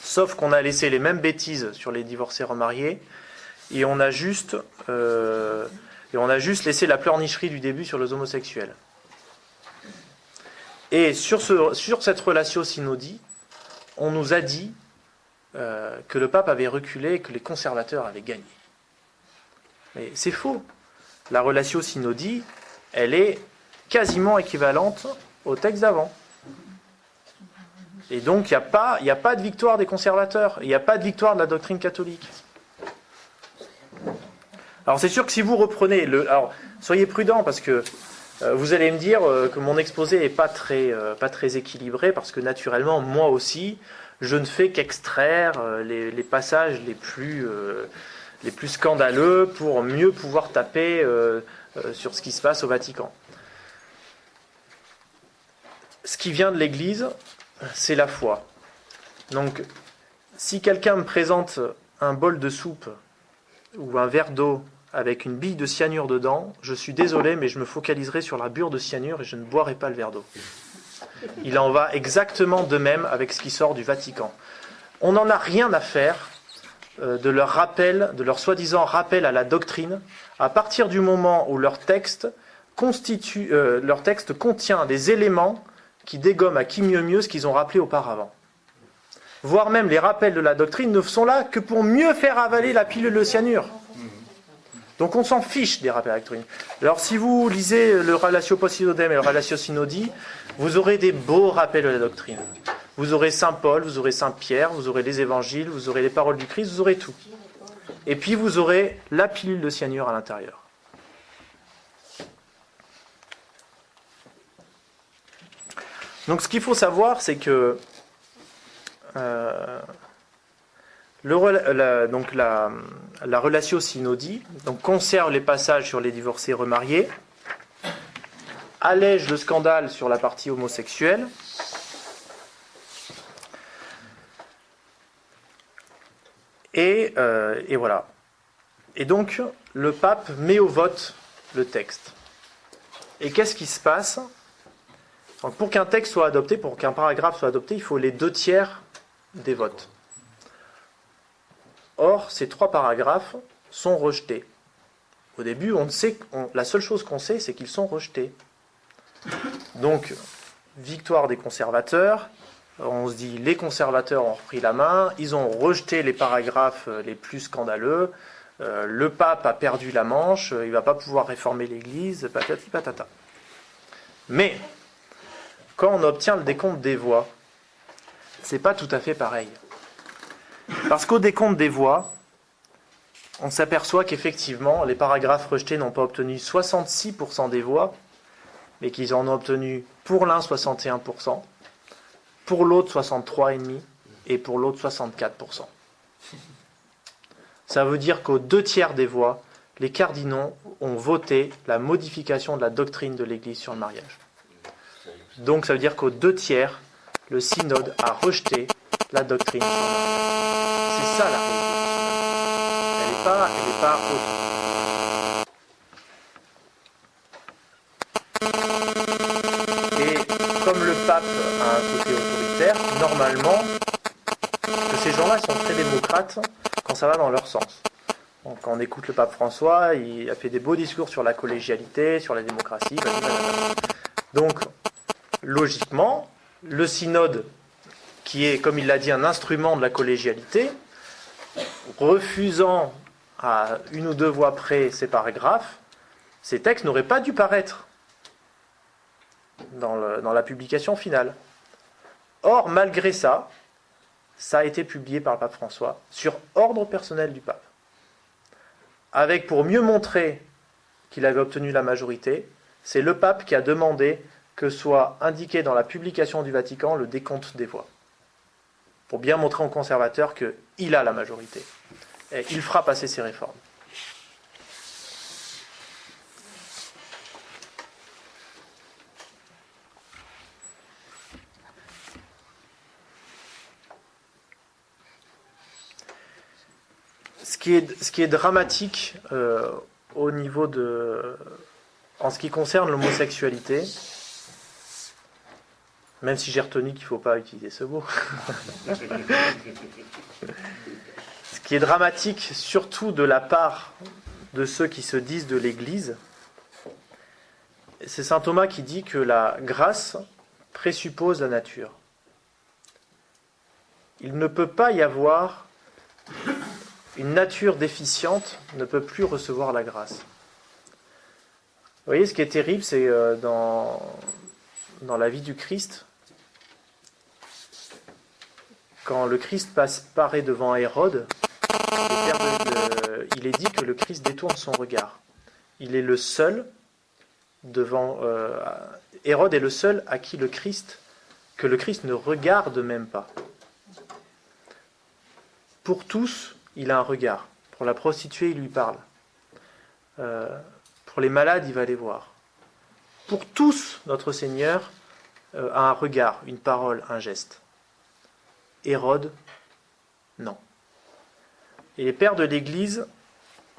sauf qu'on a laissé les mêmes bêtises sur les divorcés remariés, et on a juste Et on a juste laissé la pleurnicherie du début sur les homosexuels. Et sur cette relatio synodie, on nous a dit que le pape avait reculé et que les conservateurs avaient gagné. Mais c'est faux. La relatio synodie, elle est quasiment équivalente au texte d'avant. Et donc, il n'y a pas de victoire des conservateurs, il n'y a pas de victoire de la doctrine catholique. Alors, c'est sûr que si vous reprenez alors, soyez prudents, parce que vous allez me dire que mon exposé n'est pas très équilibré, parce que naturellement, moi aussi, je ne fais qu'extraire les passages les plus scandaleux pour mieux pouvoir taper sur ce qui se passe au Vatican. Ce qui vient de l'Église, c'est la foi. Donc, si quelqu'un me présente un bol de soupe ou un verre d'eau avec une bille de cyanure dedans, je suis désolé, mais je me focaliserai sur la bure de cyanure et je ne boirai pas le verre d'eau. Il en va exactement de même avec ce qui sort du Vatican. On n'en a rien à faire de leur soi-disant rappel à la doctrine, à partir du moment où leur texte contient des éléments qui dégomment à qui mieux ce qu'ils ont rappelé auparavant. Voire même les rappels de la doctrine ne sont là que pour mieux faire avaler la pilule de cyanure. Donc on s'en fiche des rappels à la doctrine. Alors si vous lisez le Relatio Post Synodem et le Relatio Synodi, vous aurez des beaux rappels de la doctrine. Vous aurez Saint Paul, vous aurez Saint Pierre, vous aurez les évangiles, vous aurez les paroles du Christ, vous aurez tout. Et puis vous aurez la pilule de cyanure à l'intérieur. Donc ce qu'il faut savoir, c'est que la relatio synodie conserve les passages sur les divorcés remariés, allège le scandale sur la partie homosexuelle, et voilà. Et donc le pape met au vote le texte. Et qu'est-ce qui se passe ? Donc, pour qu'un texte soit adopté, pour qu'un paragraphe soit adopté, il faut les 2/3 des votes. Or, ces 3 paragraphes sont rejetés. Au début, la seule chose qu'on sait, c'est qu'ils sont rejetés. Donc, victoire des conservateurs. On se dit, les conservateurs ont repris la main, ils ont rejeté les paragraphes les plus scandaleux. Le pape a perdu la manche, il ne va pas pouvoir réformer l'Église, patati patata. Mais quand on obtient le décompte des voix, c'est pas tout à fait pareil. Parce qu'au décompte des voix, on s'aperçoit qu'effectivement, les paragraphes rejetés n'ont pas obtenu 66% des voix, mais qu'ils en ont obtenu pour l'un 61%, pour l'autre 63,5% et pour l'autre 64%. Ça veut dire qu'aux 2/3 des voix, les cardinaux ont voté la modification de la doctrine de l'Église sur le mariage. Donc ça veut dire qu'aux 2/3, le synode a rejeté la doctrine sur le mariage. C'est ça la réalité. Elle n'est pas autre. Et comme le pape a un côté autoritaire, normalement, que ces gens-là sont très démocrates quand ça va dans leur sens. Donc, quand on écoute le pape François, il a fait des beaux discours sur la collégialité, sur la démocratie. Donc, logiquement, le synode, qui est, comme il l'a dit, un instrument de la collégialité, refusant à 1 ou 2 voix près ces paragraphes, ces textes n'auraient pas dû paraître dans la publication finale. Or, malgré ça, ça a été publié par le pape François sur ordre personnel du pape, avec, pour mieux montrer qu'il avait obtenu la majorité, c'est le pape qui a demandé que soit indiqué dans la publication du Vatican le décompte des voix, pour bien montrer aux conservateurs qu'il a la majorité. Et il fera passer ses réformes. Ce qui est dramatique au niveau en ce qui concerne l'homosexualité, même si j'ai retenu qu'il ne faut pas utiliser ce mot. Ce qui est dramatique, surtout de la part de ceux qui se disent de l'Église. C'est saint Thomas qui dit que la grâce présuppose la nature. Il ne peut pas y avoir une nature déficiente, ne peut plus recevoir la grâce. Vous voyez, ce qui est terrible, c'est dans la vie du Christ, quand le Christ paraît devant Hérode, il est dit que le Christ détourne son regard. Il est le seul Hérode est le seul à qui que le Christ ne regarde même pas. Pour tous, il a un regard. Pour la prostituée, il lui parle. Pour les malades, il va les voir. Pour tous, notre Seigneur a un regard, une parole, un geste. Hérode, non. Et les pères de l'Église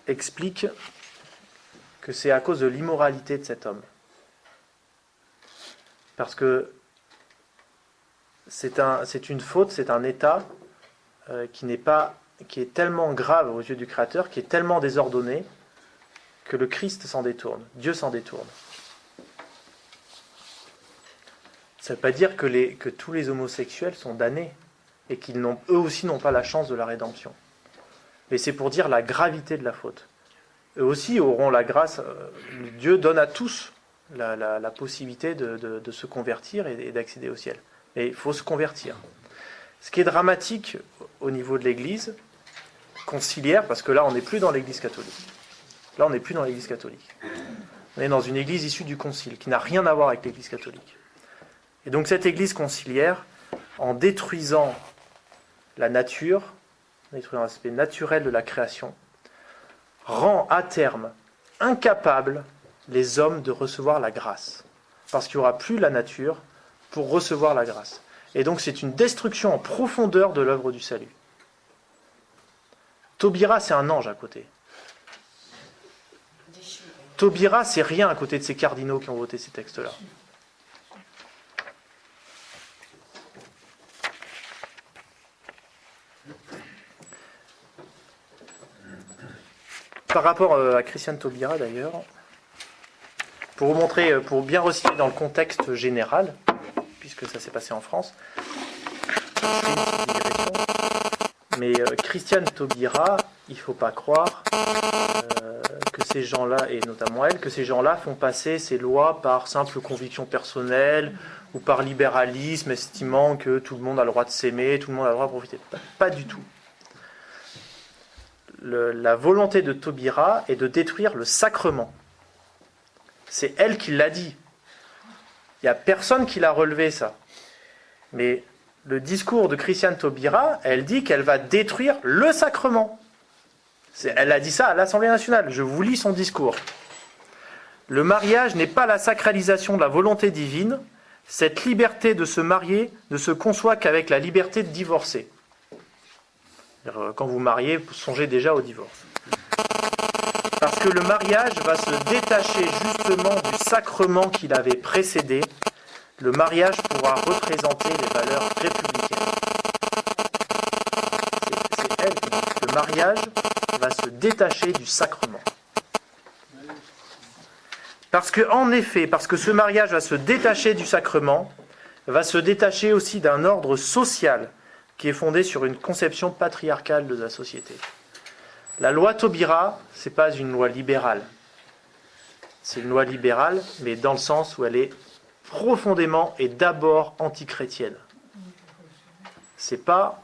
expliquent que c'est à cause de l'immoralité de cet homme. Parce que c'est une faute, c'est un état qui est tellement grave aux yeux du Créateur, qui est tellement désordonné, que le Christ s'en détourne, Dieu s'en détourne. Ça ne veut pas dire que tous les homosexuels sont damnés, et eux aussi n'ont pas la chance de la rédemption. Mais c'est pour dire la gravité de la faute. Eux aussi auront la grâce. Dieu donne à tous la possibilité de se convertir et d'accéder au ciel. Mais il faut se convertir. Ce qui est dramatique au niveau de l'Église conciliaire, parce que là on n'est plus dans l'Église catholique. Là on n'est plus dans l'Église catholique. On est dans une Église issue du Concile, qui n'a rien à voir avec l'Église catholique. Et donc cette Église conciliaire, en détruisant la nature, en détruisant l'aspect naturel de la création, rend à terme incapables les hommes de recevoir la grâce. Parce qu'il n'y aura plus la nature pour recevoir la grâce. Et donc c'est une destruction en profondeur de l'œuvre du salut. Taubira, c'est un ange à côté. Taubira, c'est rien à côté de ces cardinaux qui ont voté ces textes-là. Par rapport à Christiane Taubira d'ailleurs, pour vous montrer, pour bien resituer dans le contexte général, puisque ça s'est passé en France, mais Christiane Taubira, il ne faut pas croire que ces gens-là, et notamment elle, que ces gens-là font passer ces lois par simple conviction personnelle ou par libéralisme, estimant que tout le monde a le droit de s'aimer, tout le monde a le droit de profiter. Pas du tout. La volonté de Taubira est de détruire le sacrement. C'est elle qui l'a dit. Il n'y a personne qui l'a relevé, ça. Mais le discours de Christiane Taubira, elle dit qu'elle va détruire le sacrement. Elle a dit ça à l'Assemblée nationale. Je vous lis son discours. Le mariage n'est pas la sacralisation de la volonté divine. Cette liberté de se marier ne se conçoit qu'avec la liberté de divorcer. Quand vous mariez, songez déjà au divorce. Parce que le mariage va se détacher justement du sacrement qui l'avait précédé. Le mariage pourra représenter les valeurs républicaines. C'est elle qui dit. Le mariage va se détacher du sacrement. Parce que ce mariage va se détacher du sacrement, va se détacher aussi d'un ordre social qui est fondé sur une conception patriarcale de la société. La loi Taubira, ce n'est pas une loi libérale. C'est une loi libérale, mais dans le sens où elle est profondément et d'abord antichrétienne. C'est pas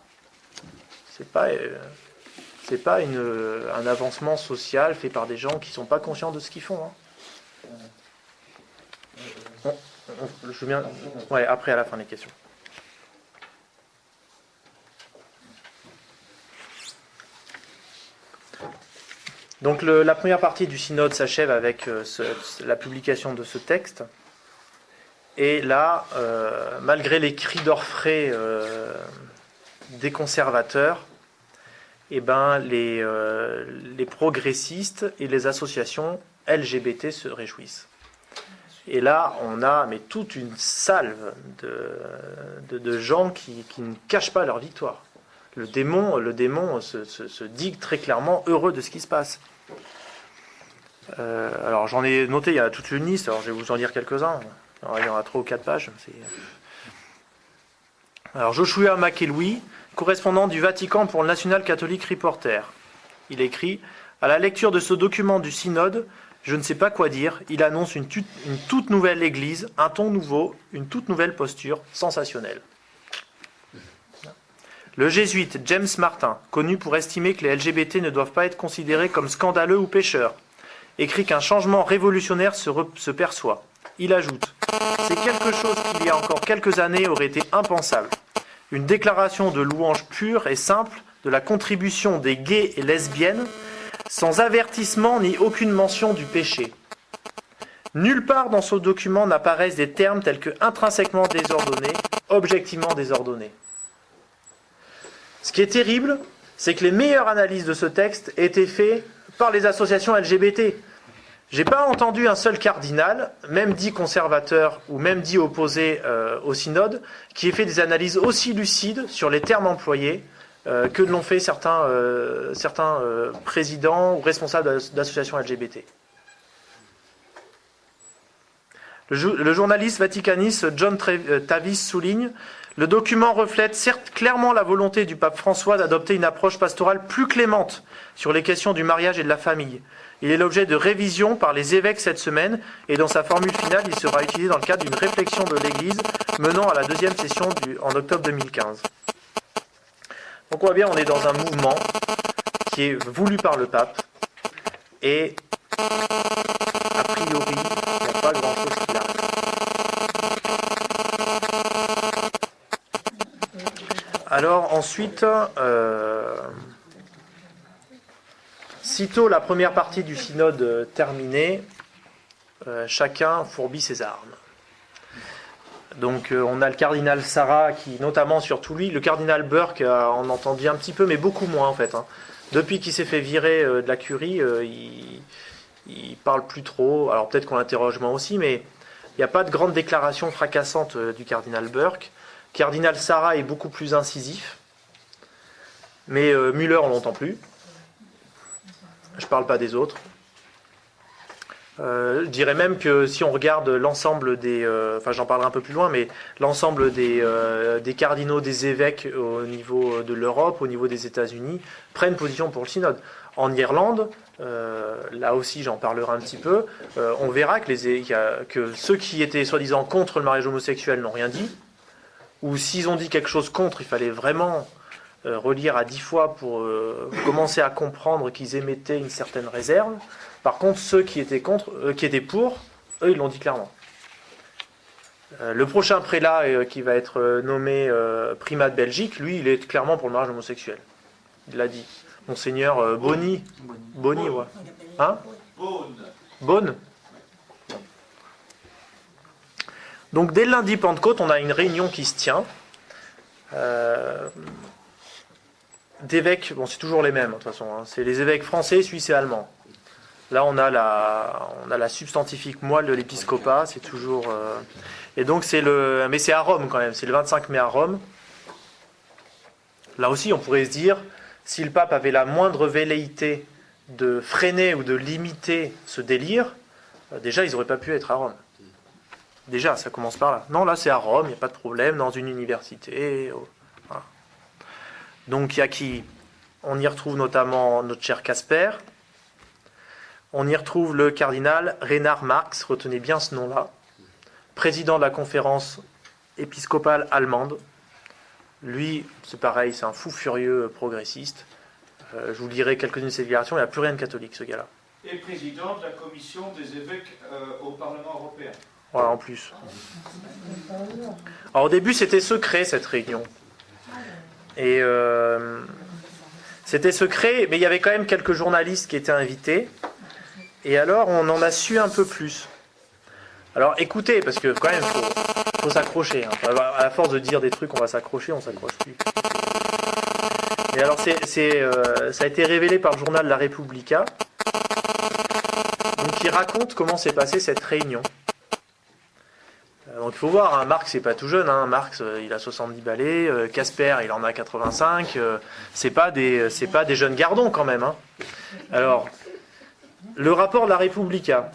un avancement social fait par des gens qui ne sont pas conscients de ce qu'ils font. Après, à la fin des questions. Donc la première partie du synode s'achève avec la publication de ce texte. Et là, malgré les cris d'orfraie des conservateurs, les progressistes et les associations LGBT se réjouissent. Et là, on a toute une salve de gens qui ne cachent pas leur victoire. Le démon se dit très clairement heureux de ce qui se passe. Alors j'en ai noté, il y a toute une liste, alors je vais vous en lire quelques-uns. Alors, il y aura 3 ou 4 pages. Alors Joshua McElwee, correspondant du Vatican pour le National Catholic Reporter. Il écrit « À la lecture de ce document du synode, je ne sais pas quoi dire, il annonce une toute nouvelle église, un ton nouveau, une toute nouvelle posture, sensationnelle. » Le jésuite James Martin, connu pour estimer que les LGBT ne doivent pas être considérés comme scandaleux ou pécheurs, écrit qu'un changement révolutionnaire se perçoit. Il ajoute « C'est quelque chose qui, il y a encore quelques années, aurait été impensable. Une déclaration de louange pure et simple de la contribution des gays et lesbiennes, sans avertissement ni aucune mention du péché. Nulle part dans ce document n'apparaissent des termes tels que intrinsèquement désordonnés, objectivement désordonnés. » Ce qui est terrible, c'est que les meilleures analyses de ce texte étaient faites par les associations LGBT. J'ai pas entendu un seul cardinal, même dit conservateur ou même dit opposé au synode, qui ait fait des analyses aussi lucides sur les termes employés que l'ont fait certains présidents ou responsables d'associations LGBT. Le journaliste vaticaniste John Tavis souligne « Le document reflète certes clairement la volonté du pape François d'adopter une approche pastorale plus clémente sur les questions du mariage et de la famille. Il est l'objet de révision par les évêques cette semaine et dans sa formule finale, il sera utilisé dans le cadre d'une réflexion de l'Église menant à la deuxième session en octobre 2015. » Donc on voit bien, on est dans un mouvement qui est voulu par le pape et a priori, il n'y a pas grand-chose qui l'arrête. Alors ensuite, sitôt la première partie du synode terminée, chacun fourbit ses armes. Donc on a le cardinal Sarah qui, notamment surtout lui, le cardinal Burke, on entend bien un petit peu, mais beaucoup moins en fait. Depuis qu'il s'est fait virer de la curie, il parle plus trop. Alors peut-être qu'on l'interroge moins aussi, mais il n'y a pas de grande déclaration fracassante du cardinal Burke. Cardinal Sarah est beaucoup plus incisif, mais Müller on l'entend plus. Je ne parle pas des autres. Je dirais même que si on regarde l'ensemble des... enfin j'en parlerai un peu plus loin, mais l'ensemble des cardinaux, des évêques au niveau de l'Europe, au niveau des États-Unis, prennent position pour le synode. En Irlande, là aussi j'en parlerai un petit peu, on verra que ceux qui étaient soi-disant contre le mariage homosexuel n'ont rien dit, ou s'ils ont dit quelque chose contre, il fallait vraiment relire à 10 fois pour commencer à comprendre qu'ils émettaient une certaine réserve. Par contre, ceux qui étaient pour, eux, ils l'ont dit clairement. Le prochain prélat qui va être nommé primat de Belgique, lui, il est clairement pour le mariage homosexuel. Il l'a dit. Monseigneur Boni. Boni, ouais. Hein ? Beaune. Donc, dès le lundi Pentecôte, on a une réunion qui se tient. D'évêques, bon, c'est toujours les mêmes, de toute façon. C'est les évêques français, suisses et allemands. Là, on a la substantifique moelle de l'épiscopat, c'est toujours... Et donc, mais c'est à Rome quand même, c'est le 25 mai à Rome. Là aussi, on pourrait se dire, si le pape avait la moindre velléité de freiner ou de limiter ce délire, déjà, ils n'auraient pas pu être à Rome. Déjà, ça commence par là. Non, là, c'est à Rome, il n'y a pas de problème, dans une université. Voilà. Donc, il y a qui ? On y retrouve notamment notre cher Casper. On y retrouve le cardinal Reinhard Marx, retenez bien ce nom-là, président de la conférence épiscopale allemande. Lui, c'est pareil, c'est un fou furieux progressiste. Je vous lirai quelques-unes de ses déclarations, il n'y a plus rien de catholique, ce gars-là. Et président de la commission des évêques au Parlement européen. Voilà, en plus. Alors au début, c'était secret, cette réunion. Et c'était secret, mais il y avait quand même quelques journalistes qui étaient invités. Et alors, on en a su un peu plus. Alors, écoutez, parce que quand même, faut s'accrocher. À la force de dire des trucs, on va s'accrocher, on s'accroche plus. Et alors, ça a été révélé par le journal La Repubblica. Donc, il raconte comment s'est passée cette réunion. Donc, il faut voir, Marx, c'est pas tout jeune. Marx, il a 70 balais. Casper, il en a 85. C'est pas des jeunes gardons, quand même. Alors... le rapport de la Repubblica.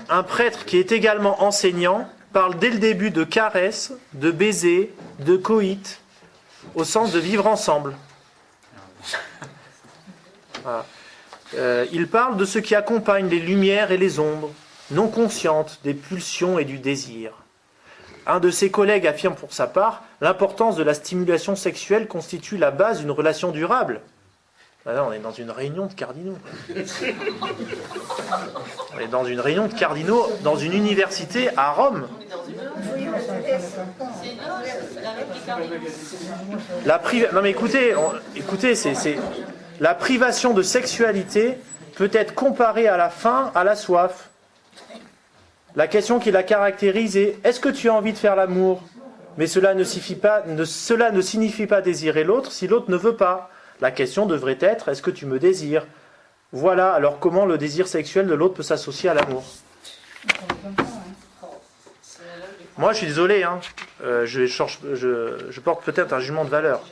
Un prêtre qui est également enseignant parle dès le début de caresses, de baisers, de coït, au sens de vivre ensemble. Voilà. Il parle de ce qui accompagne les lumières et les ombres, non conscientes des pulsions et du désir. Un de ses collègues affirme pour sa part l'importance de la stimulation sexuelle constitue la base d'une relation durable. Là, on est dans une réunion de cardinaux. On est dans une réunion de cardinaux dans une université à Rome. Non mais écoutez, la privation de sexualité peut être comparée à la faim, à la soif. La question qui la caractérise est « Est-ce que tu as envie de faire l'amour ?» Mais cela ne signifie pas désirer l'autre si l'autre ne veut pas. La question devrait être « Est-ce que tu me désires ?» Voilà, alors comment le désir sexuel de l'autre peut s'associer à l'amour? Moi, je suis désolé, hein, je porte peut-être un jugement de valeur.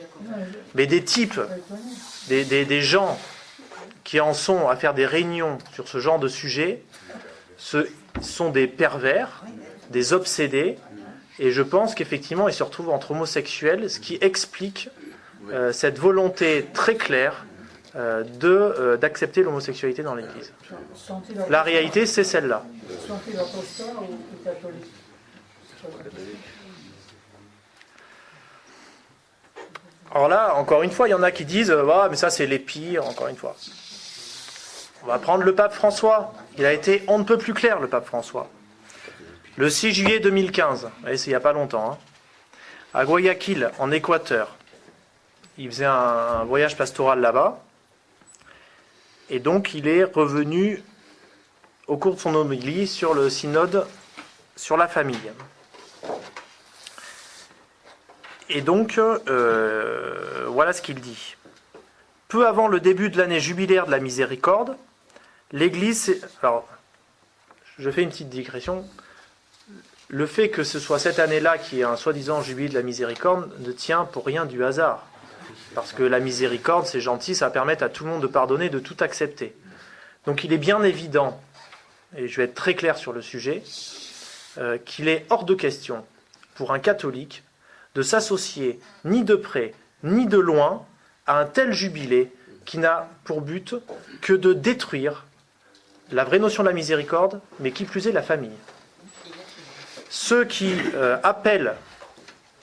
Mais des types, des gens qui en sont à faire des réunions sur ce genre de sujet, ce sont des pervers, des obsédés, et je pense qu'effectivement, ils se retrouvent entre homosexuels, ce qui explique cette volonté très claire d'accepter l'homosexualité dans l'Église. La réalité, c'est celle-là. Alors là, encore une fois, il y en a qui disent ah, mais ça c'est les pires, encore une fois. On va prendre le pape François. Il a été on ne peut plus clair, le pape François. Le 6 juillet 2015, c'est il n'y a pas longtemps, hein, à Guayaquil, en Équateur. Il faisait un voyage pastoral là-bas. Et donc, il est revenu au cours de son homélie sur le synode sur la famille. Et donc, voilà ce qu'il dit. Peu avant le début de l'année jubilaire de la miséricorde, l'Église... Alors, je fais une petite digression. Le fait que ce soit cette année-là qui est un soi-disant jubilé de la miséricorde ne tient pour rien du hasard. Parce que la miséricorde, c'est gentil, ça va permettre à tout le monde de pardonner, de tout accepter. Donc il est bien évident, et je vais être très clair sur le sujet, qu'il est hors de question pour un catholique de s'associer ni de près ni de loin à un tel jubilé qui n'a pour but que de détruire la vraie notion de la miséricorde, mais qui plus est la famille. Ceux qui appellent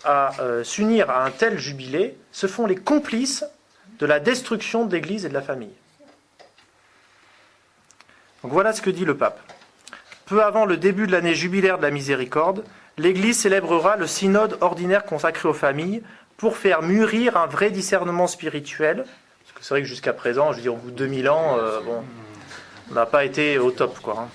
à s'unir à un tel jubilé se font les complices de la destruction de l'Église et de la famille. Donc voilà ce que dit le pape. Peu avant le début de l'année jubilaire de la miséricorde, l'Église célébrera le synode ordinaire consacré aux familles pour faire mûrir un vrai discernement spirituel. Parce que c'est vrai que jusqu'à présent, je veux dire, au bout de 2000 ans, on n'a pas été au top, quoi.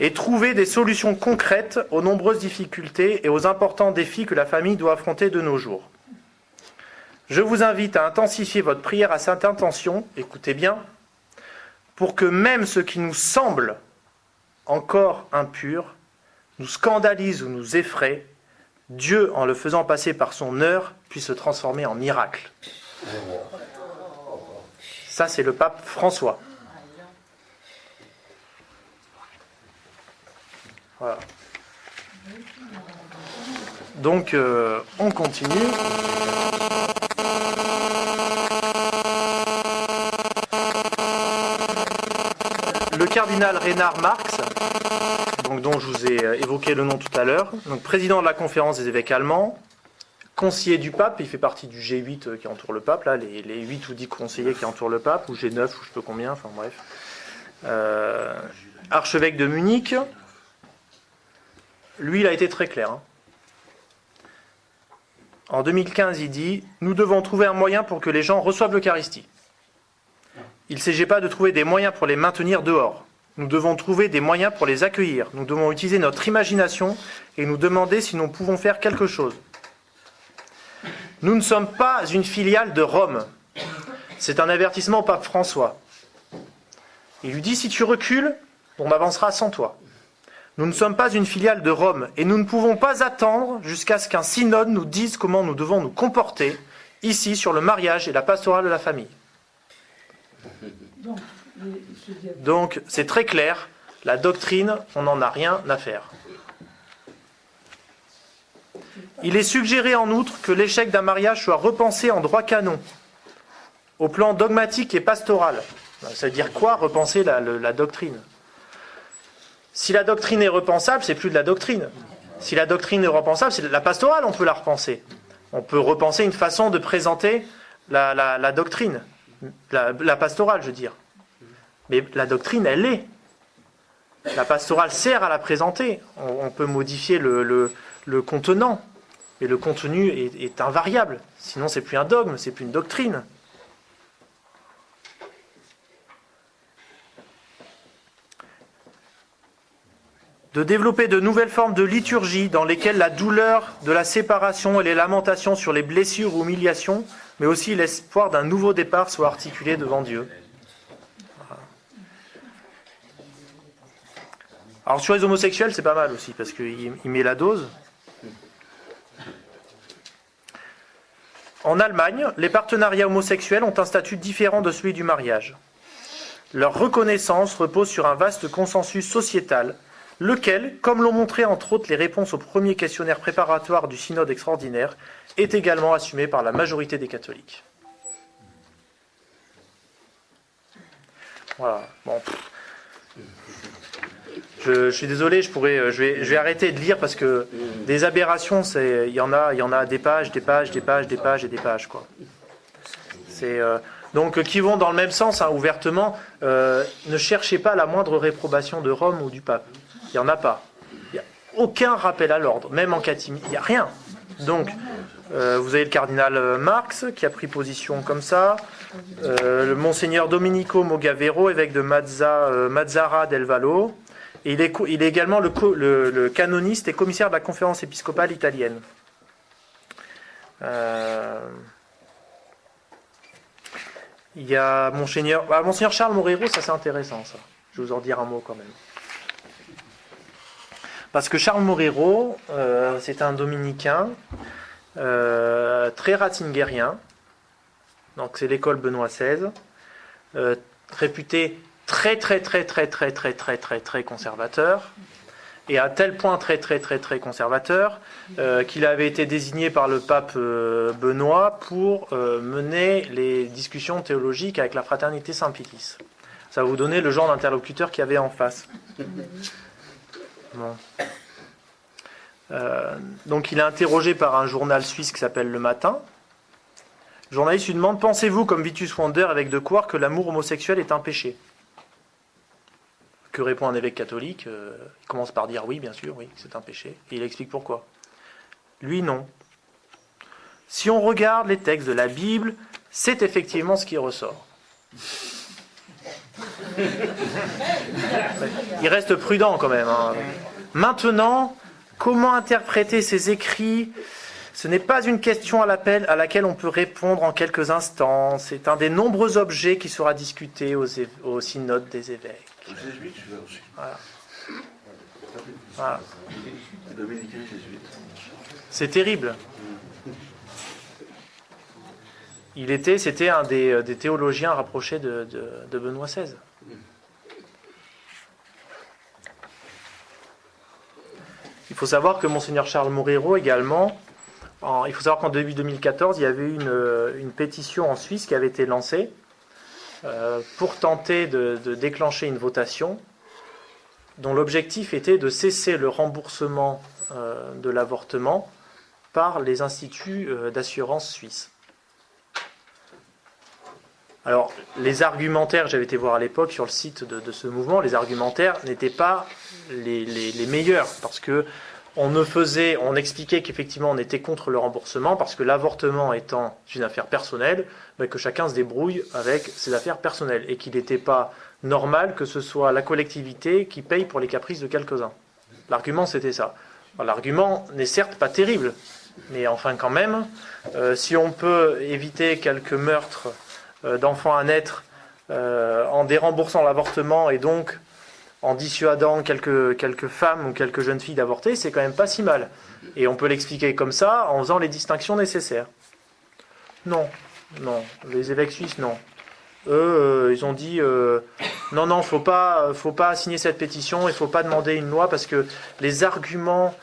Et trouver des solutions concrètes aux nombreuses difficultés et aux importants défis que la famille doit affronter de nos jours. Je vous invite à intensifier votre prière à cette intention, écoutez bien, pour que même ce qui nous semble encore impur nous scandalise ou nous effraie, Dieu, en le faisant passer par son heure, puisse se transformer en miracle. Ça, c'est le pape François. Voilà. Donc, on continue. Le cardinal Reinhard Marx, donc, dont je vous ai évoqué le nom tout à l'heure, donc président de la conférence des évêques allemands, conseiller du pape, il fait partie du G8 qui entoure le pape, là, les 8 ou 10 conseillers qui entourent le pape, ou G9, ou je sais pas combien, enfin bref. Archevêque de Munich. Lui, il a été très clair. Hein. En 2015, il dit « Nous devons trouver un moyen pour que les gens reçoivent l'Eucharistie. Il ne s'agit pas de trouver des moyens pour les maintenir dehors. Nous devons trouver des moyens pour les accueillir. Nous devons utiliser notre imagination et nous demander si nous pouvons faire quelque chose. Nous ne sommes pas une filiale de Rome. C'est un avertissement au pape François. Il lui dit « Si tu recules, on avancera sans toi. » Nous ne sommes pas une filiale de Rome et nous ne pouvons pas attendre jusqu'à ce qu'un synode nous dise comment nous devons nous comporter ici sur le mariage et la pastorale de la famille. Donc, Donc, c'est très clair, la doctrine, on n'en a rien à faire. Il est suggéré en outre que l'échec d'un mariage soit repensé en droit canon, au plan dogmatique et pastoral. Ça veut dire quoi, repenser la doctrine? Si la doctrine est repensable, c'est plus de la doctrine. Si la doctrine est repensable, c'est de la pastorale, on peut la repenser. On peut repenser une façon de présenter la doctrine, la pastorale, je veux dire. Mais la doctrine, elle est. La pastorale sert à la présenter. On peut modifier le contenant, mais le contenu est invariable. Sinon, c'est plus un dogme, c'est plus une doctrine. De développer de nouvelles formes de liturgie dans lesquelles la douleur de la séparation et les lamentations sur les blessures ou humiliations, mais aussi l'espoir d'un nouveau départ soient articulés devant Dieu. Alors sur les homosexuels, c'est pas mal aussi, parce qu'il met la dose. En Allemagne, les partenariats homosexuels ont un statut différent de celui du mariage. Leur reconnaissance repose sur un vaste consensus sociétal, lequel, comme l'ont montré entre autres les réponses au premier questionnaire préparatoire du synode extraordinaire, est également assumé par la majorité des catholiques. Voilà. Bon. Je suis désolé, je vais arrêter de lire parce que des aberrations, il y en a des pages, des pages, des pages, des pages et des pages, quoi. Donc qui vont dans le même sens, hein, ouvertement. Ne cherchez pas la moindre réprobation de Rome ou du pape. Il n'y en a pas. Il n'y a aucun rappel à l'ordre, même en catimini. Il n'y a rien. Donc, vous avez le cardinal Marx qui a pris position comme ça. Le monseigneur Domenico Mogavero, évêque de Mazara del Vallo. Et il est également le canoniste et commissaire de la conférence épiscopale italienne. Il y a monseigneur Charles Morero, ça c'est intéressant ça. Je vais vous en dire un mot quand même. Parce que Charles Morero, c'est un dominicain très ratzingérien, donc c'est l'école Benoît XVI, réputé très conservateur, et à tel point très conservateur qu'il avait été désigné par le pape Benoît pour mener les discussions théologiques avec la fraternité Saint-Pilice. Ça va vous donner le genre d'interlocuteur qu'il y avait en face. Bon. Donc il est interrogé par un journal suisse qui s'appelle Le Matin. Le journaliste lui demande: pensez-vous, comme Vitus Wander, évêque de Coire, que l'amour homosexuel est un péché? Que répond un évêque catholique? Il commence par dire oui, bien sûr, oui, c'est un péché. Et il explique pourquoi. Lui, non. Si on regarde les textes de la Bible, c'est effectivement ce qui ressort. Il reste prudent quand même. Hein. Maintenant, comment interpréter ces écrits? Ce n'est pas une question à laquelle on peut répondre en quelques instants. C'est un des nombreux objets qui sera discuté au synode des évêques. Jésuite, je vais aussi. Voilà. Voilà. Dominicain jésuite. C'est terrible. C'était un des théologiens rapprochés de Benoît XVI. Il faut savoir que Monseigneur Charles Morero également, il faut savoir qu'en début 2014, il y avait eu une pétition en Suisse qui avait été lancée pour tenter de déclencher une votation dont l'objectif était de cesser le remboursement de l'avortement par les instituts d'assurance suisses. Alors, les argumentaires, j'avais été voir à l'époque sur le site de ce mouvement, les argumentaires n'étaient pas les meilleurs, parce que on expliquait qu'effectivement on était contre le remboursement, parce que l'avortement étant une affaire personnelle, mais que chacun se débrouille avec ses affaires personnelles, et qu'il n'était pas normal que ce soit la collectivité qui paye pour les caprices de quelques-uns. L'argument, c'était ça. Alors, l'argument n'est certes pas terrible, mais enfin quand même, si on peut éviter quelques meurtres d'enfants à naître en déremboursant l'avortement et donc en dissuadant quelques femmes ou quelques jeunes filles d'avorter, c'est quand même pas si mal. Et on peut l'expliquer comme ça en faisant les distinctions nécessaires. Non, les évêques suisses, non. eux, ils ont dit non, faut pas signer cette pétition, il faut pas demander une loi parce que les arguments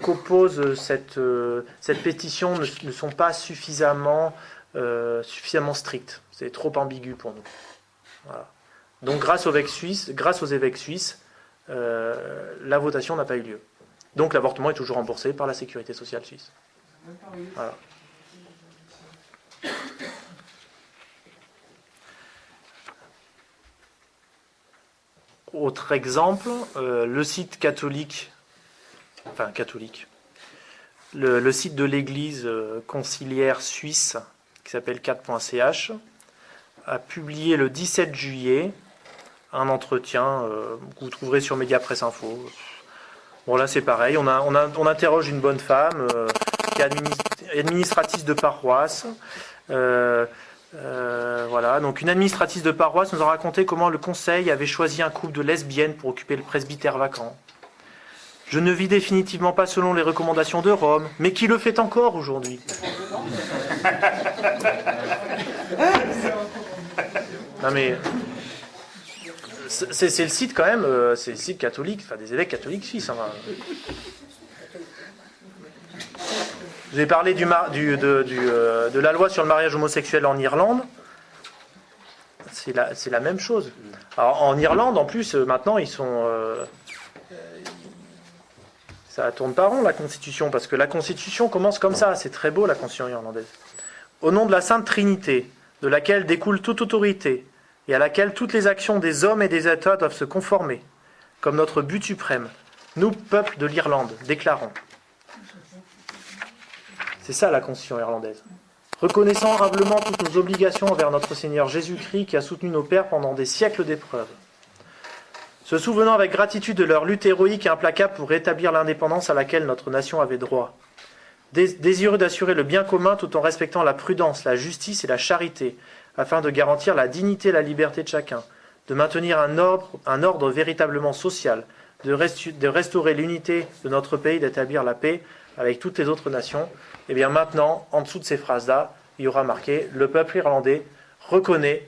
qu'oppose cette pétition ne sont pas suffisamment stricts. C'est trop ambigu pour nous. Voilà. Donc grâce aux évêques suisses, la votation n'a pas eu lieu. Donc l'avortement est toujours remboursé par la sécurité sociale suisse. Voilà. Autre exemple, le site catholique, le site de l'église conciliaire suisse qui s'appelle 4.ch a publié le 17 juillet un entretien que vous trouverez sur Média Presse Info. Bon là c'est pareil, on interroge une bonne femme qui est administratrice de paroisse. Voilà, donc une administratrice de paroisse nous a raconté comment le conseil avait choisi un couple de lesbiennes pour occuper le presbytère vacant. Je ne vis définitivement pas selon les recommandations de Rome, mais qui le fait encore aujourd'hui? Non mais c'est le site quand même, c'est le site catholique, enfin des évêques catholiques suisses. Hein. Je vous ai parlé de la loi sur le mariage homosexuel en Irlande. C'est la même chose. Alors, en Irlande, en plus, maintenant, ils sont... ça tourne pas rond, la Constitution, parce que la Constitution commence comme ça. C'est très beau, la Constitution irlandaise. Au nom de la Sainte Trinité, de laquelle découle toute autorité, et à laquelle toutes les actions des hommes et des États doivent se conformer, comme notre but suprême, nous, peuple de l'Irlande, déclarons. C'est ça la Constitution irlandaise. Reconnaissant humblement toutes nos obligations envers notre Seigneur Jésus-Christ qui a soutenu nos pères pendant des siècles d'épreuves. Se souvenant avec gratitude de leur lutte héroïque et implacable pour rétablir l'indépendance à laquelle notre nation avait droit. Désireux d'assurer le bien commun tout en respectant la prudence, la justice et la charité, afin de garantir la dignité et la liberté de chacun, de maintenir un ordre véritablement social, de restaurer l'unité de notre pays, d'établir la paix avec toutes les autres nations. Et bien maintenant, en dessous de ces phrases-là, il y aura marqué « Le peuple irlandais reconnaît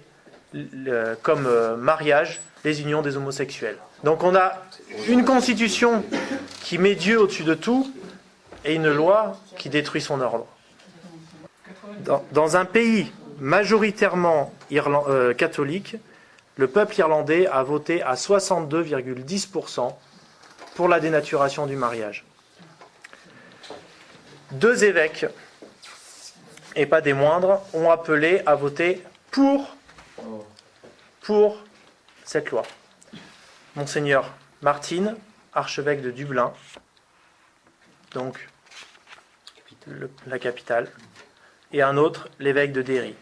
comme mariage les unions des homosexuels ». Donc on a une constitution qui met Dieu au-dessus de tout et une loi qui détruit son ordre. Dans un pays majoritairement catholique, le peuple irlandais a voté à 62,10% pour la dénaturation du mariage. 2 évêques, et pas des moindres, ont appelé à voter pour cette loi. Monseigneur Martin, archevêque de Dublin, donc la capitale, et un autre, l'évêque de Derry.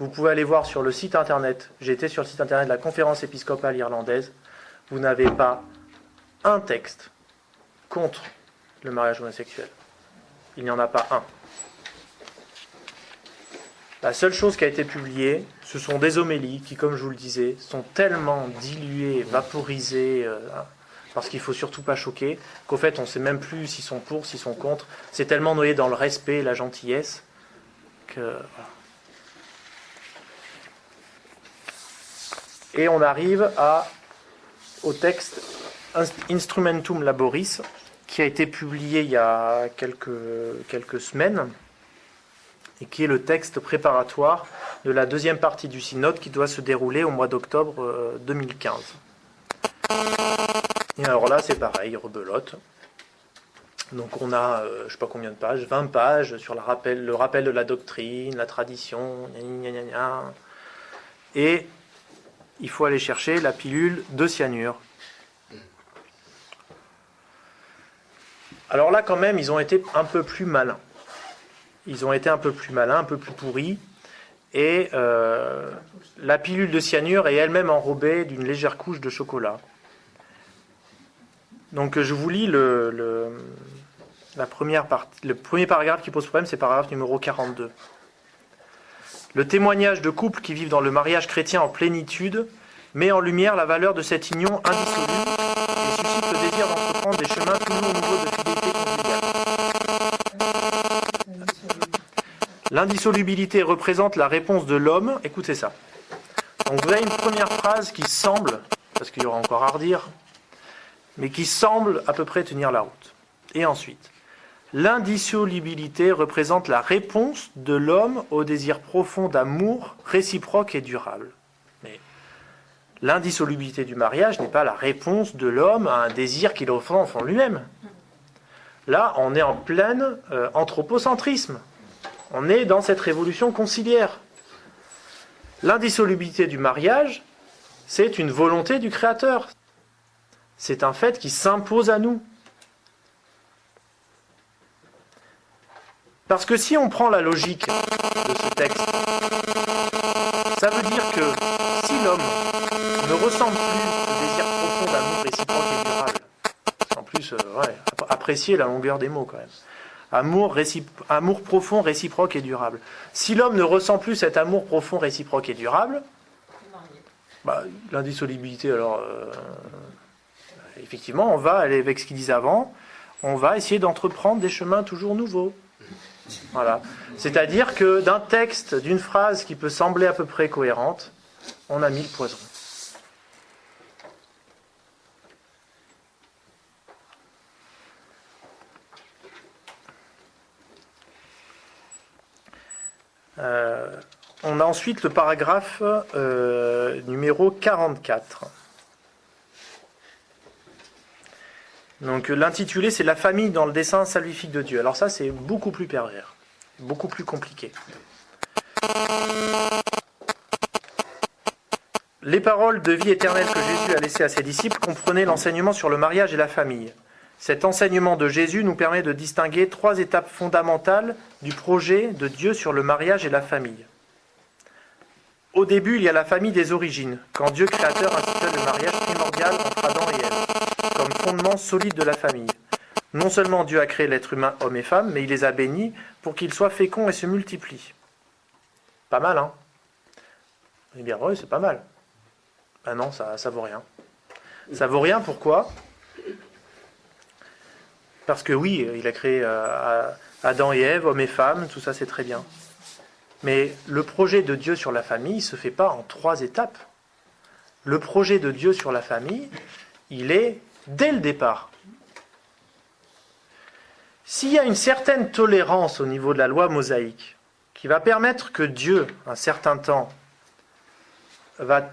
Vous pouvez aller voir sur le site internet, j'ai été sur le site internet de la conférence épiscopale irlandaise, vous n'avez pas un texte contre le mariage homosexuel. Il n'y en a pas un. La seule chose qui a été publiée, ce sont des homélies qui, comme je vous le disais, sont tellement diluées, vaporisées, parce qu'il ne faut surtout pas choquer, qu'au fait on ne sait même plus s'ils sont pour, s'ils sont contre. C'est tellement noyé dans le respect et la gentillesse que... Voilà. Et on arrive au texte Instrumentum Laboris, qui a été publié il y a quelques semaines, et qui est le texte préparatoire de la deuxième partie du synode qui doit se dérouler au mois d'octobre 2015. Et alors là, c'est pareil, rebelote. Donc on a, je ne sais pas combien de pages, 20 pages sur le rappel de la doctrine, la tradition, gna gna gna gna. Et il faut aller chercher la pilule de cyanure. Alors là, quand même, ils ont été un peu plus malins. Ils ont été un peu plus malins, un peu plus pourris. Et la pilule de cyanure est elle-même enrobée d'une légère couche de chocolat. Donc je vous lis la première partie. Le premier paragraphe qui pose problème, c'est le paragraphe numéro 42. Le témoignage de couples qui vivent dans le mariage chrétien en plénitude met en lumière la valeur de cette union indissoluble et suscite le désir d'entreprendre des chemins plus hauts au niveau de fidélité conjugale. L'indissolubilité représente la réponse de l'homme, écoutez ça, Donc vous avez une première phrase qui semble, parce qu'il y aura encore à redire, mais qui semble à peu près tenir la route. Et ensuite, l'indissolubilité représente la réponse de l'homme au désir profond d'amour réciproque et durable. Mais l'indissolubilité du mariage n'est pas la réponse de l'homme à un désir qu'il ressent en fond lui-même. Là, on est en plein anthropocentrisme. On est dans cette révolution conciliaire. L'indissolubilité du mariage, c'est une volonté du Créateur. C'est un fait qui s'impose à nous. Parce que si on prend la logique de ce texte, ça veut dire que si l'homme ne ressent plus le désir profond d'amour réciproque et durable, en plus, apprécier la longueur des mots quand même, amour profond, réciproque et durable. Si l'homme ne ressent plus cet amour profond, réciproque et durable, l'indissolubilité, alors, effectivement, on va aller avec ce qu'ils disent avant, on va essayer d'entreprendre des chemins toujours nouveaux. Voilà. C'est-à-dire que d'un texte, d'une phrase qui peut sembler à peu près cohérente, on a mis le poison. On a ensuite le paragraphe numéro 44. Donc l'intitulé, c'est « La famille dans le dessein salvifique de Dieu ». Alors ça, c'est beaucoup plus pervers, beaucoup plus compliqué. Les paroles de vie éternelle que Jésus a laissées à ses disciples comprenaient l'enseignement sur le mariage et la famille. Cet enseignement de Jésus nous permet de distinguer 3 étapes fondamentales du projet de Dieu sur le mariage et la famille. Au début, il y a la famille des origines, quand Dieu créateur institue le mariage primordial entre Adam et Ève, comme fondement solide de la famille. Non seulement Dieu a créé l'être humain, homme et femme, mais il les a bénis pour qu'ils soient féconds et se multiplient. Pas mal, hein? Eh bien, oui, c'est pas mal. Ben non, ça vaut rien. Ça vaut rien, pourquoi? Parce que oui, il a créé Adam et Ève, hommes et femmes, tout ça c'est très bien. Mais le projet de Dieu sur la famille ne se fait pas en 3 étapes. Le projet de Dieu sur la famille, il est dès le départ. S'il y a une certaine tolérance au niveau de la loi mosaïque, qui va permettre que Dieu, un certain temps, va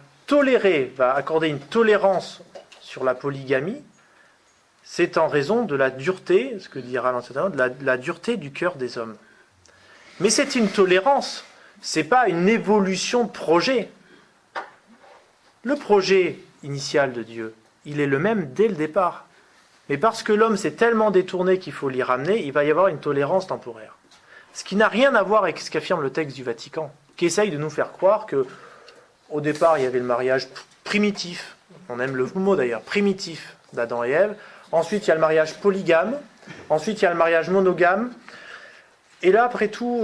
accorder une tolérance sur la polygamie, c'est en raison de la dureté, ce que dira l'enseignant, de la dureté du cœur des hommes. Mais c'est une tolérance, c'est pas une évolution de projet. Le projet initial de Dieu, il est le même dès le départ. Mais parce que l'homme s'est tellement détourné qu'il faut l'y ramener, il va y avoir une tolérance temporaire. Ce qui n'a rien à voir avec ce qu'affirme le texte du Vatican, qui essaye de nous faire croire que, au départ, il y avait le mariage primitif, on aime le mot d'ailleurs, primitif d'Adam et Ève. Ensuite, il y a le mariage polygame. Ensuite, il y a le mariage monogame. Et là, après tout,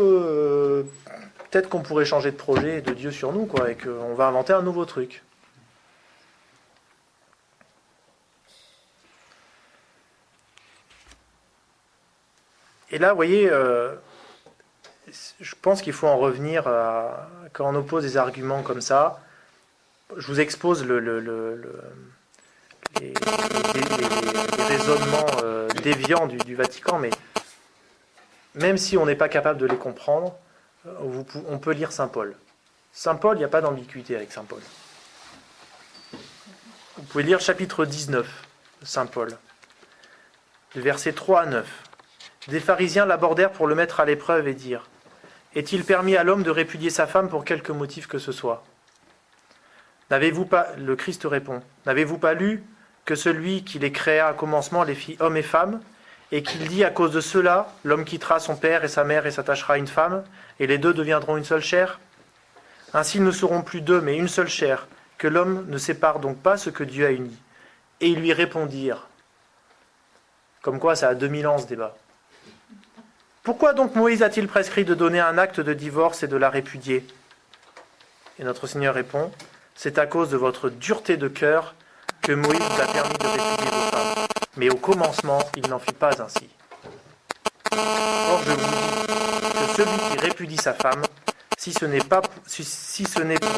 peut-être qu'on pourrait changer de projet de Dieu sur nous, quoi, et qu'on va inventer un nouveau truc. Et là, vous voyez, je pense qu'il faut en revenir à, quand on oppose des arguments comme ça. Je vous expose les raisonnements déviants du Vatican, mais même si on n'est pas capable de les comprendre, on peut lire Saint Paul. Saint Paul, il n'y a pas d'ambiguïté avec Saint Paul. Vous pouvez lire chapitre 19 de Saint Paul, de versets 3 à 9. Des pharisiens l'abordèrent pour le mettre à l'épreuve et dire : est-il permis à l'homme de répudier sa femme pour quelque motif que ce soit ? N'avez-vous pas, le Christ répond, n'avez-vous pas lu que celui qui les créa à commencement les fit hommes et femmes, et qu'il dit à cause de cela, l'homme quittera son père et sa mère et s'attachera à une femme, et les deux deviendront une seule chair ? Ainsi ils ne seront plus deux, mais une seule chair, que l'homme ne sépare donc pas ce que Dieu a uni. Et ils lui répondirent, comme quoi ça a 2000 ans ce débat. Pourquoi donc Moïse a-t-il prescrit de donner un acte de divorce et de la répudier ? Et notre Seigneur répond, c'est à cause de votre dureté de cœur que Moïse vous a permis de répudier vos femmes. Mais au commencement, il n'en fit pas ainsi. Or, je vous dis que celui qui répudie sa femme, si ce n'est pour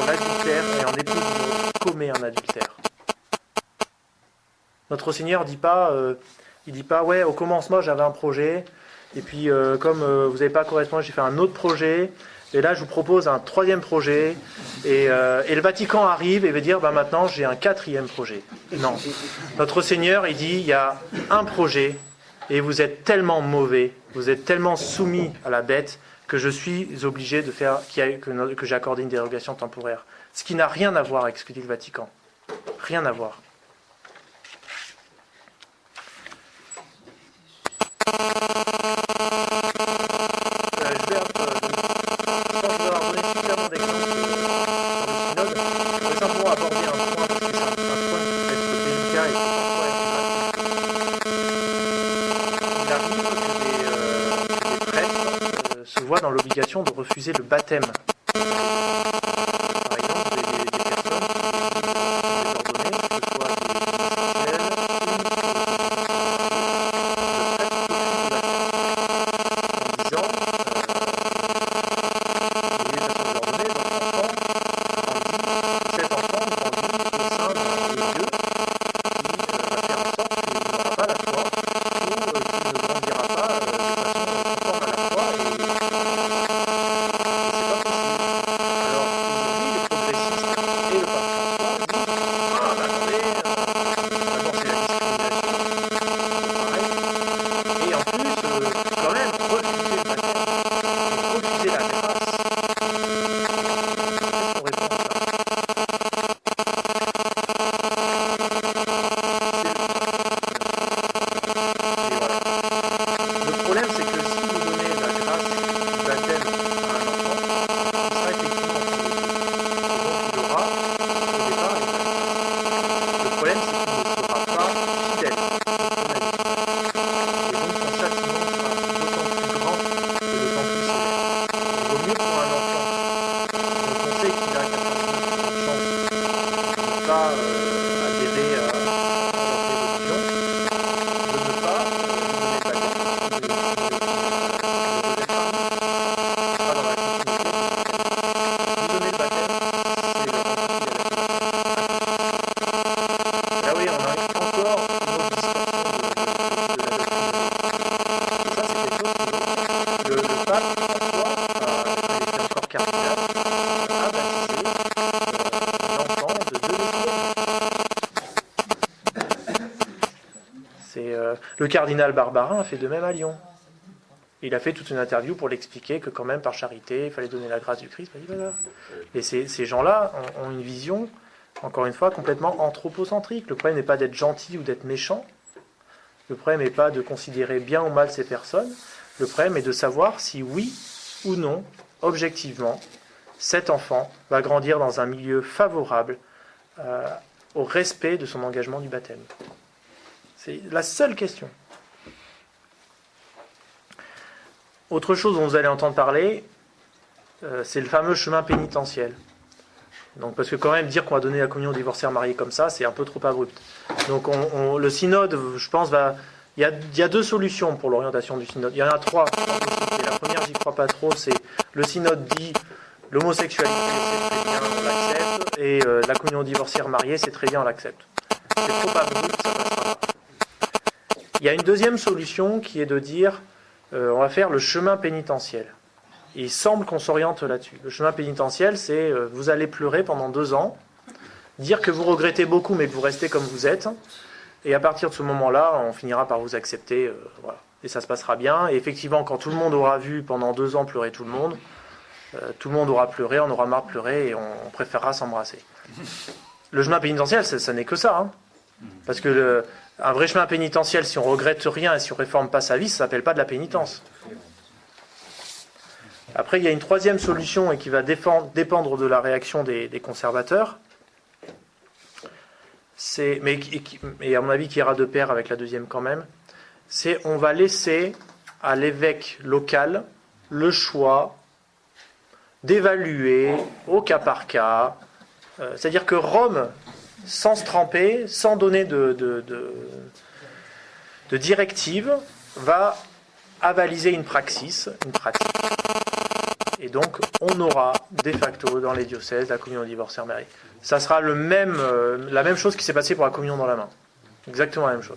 l'adultère et en épouse une autre, commet un adultère. Notre Seigneur dit pas, ouais, au commencement j'avais un projet, et puis comme vous n'avez pas correspondu, j'ai fait un autre projet, et là je vous propose un troisième projet, et le Vatican arrive et veut dire, maintenant j'ai un quatrième projet. Non. Notre Seigneur, il dit, il y a un projet, et vous êtes tellement mauvais, vous êtes tellement soumis à la bête, que je suis obligé de faire, que j'ai accordé une dérogation temporaire. Ce qui n'a rien à voir avec ce que dit le Vatican. Rien à voir. Je vais avoir donné suffisamment d'exemples dans le synode. Je vais simplement aborder un point, parce que c'est un point qui peut être délicat et qui parfois est il arrive que des prêtres se voient dans l'obligation de refuser le baptême. Par exemple, des personnes qui sont désordonnées, que ce soit des Le cardinal Barbarin a fait de même à Lyon. Il a fait toute une interview pour l'expliquer que quand même, par charité, il fallait donner la grâce du Christ. Et ces gens-là ont une vision, encore une fois, complètement anthropocentrique. Le problème n'est pas d'être gentil ou d'être méchant. Le problème n'est pas de considérer bien ou mal ces personnes. Le problème est de savoir si oui ou non, objectivement, cet enfant va grandir dans un milieu favorable au respect de son engagement du baptême. C'est la seule question. Autre chose dont vous allez entendre parler, c'est le fameux chemin pénitentiel. Donc, parce que quand même, dire qu'on va donner la communion aux divorcés mariés comme ça, c'est un peu trop abrupt. Donc le synode, je pense, il y a deux solutions pour l'orientation du synode. Il y en a trois. La première, j'y crois pas trop, c'est le synode dit l'homosexualité, c'est très bien, on l'accepte, et la communion aux divorcés mariés, c'est très bien, on l'accepte. C'est trop abrupt, ça passera pas. Il y a une deuxième solution qui est de dire on va faire le chemin pénitentiel. Il semble qu'on s'oriente là-dessus. Le chemin pénitentiel, c'est vous allez pleurer pendant 2 ans, dire que vous regrettez beaucoup mais que vous restez comme vous êtes, et à partir de ce moment-là, on finira par vous accepter, voilà. Et ça se passera bien. Et effectivement, quand tout le monde aura vu pendant 2 ans pleurer tout le monde aura pleuré, on aura marre de pleurer et on préférera s'embrasser. Le chemin pénitentiel, ça n'est que ça. Hein. Parce que un vrai chemin pénitentiel, si on regrette rien et si on ne réforme pas sa vie, ça ne s'appelle pas de la pénitence. Après, il y a une troisième solution et qui va dépendre de la réaction des conservateurs. Mais à mon avis qui ira de pair avec la deuxième quand même. C'est on va laisser à l'évêque local le choix d'évaluer au cas par cas. C'est-à-dire que Rome, sans se tremper, sans donner de directive, va avaliser une pratique. Et donc, on aura de facto dans les diocèses la communion divorcée mariée. Ça sera la même chose qui s'est passée pour la communion dans la main. Exactement la même chose.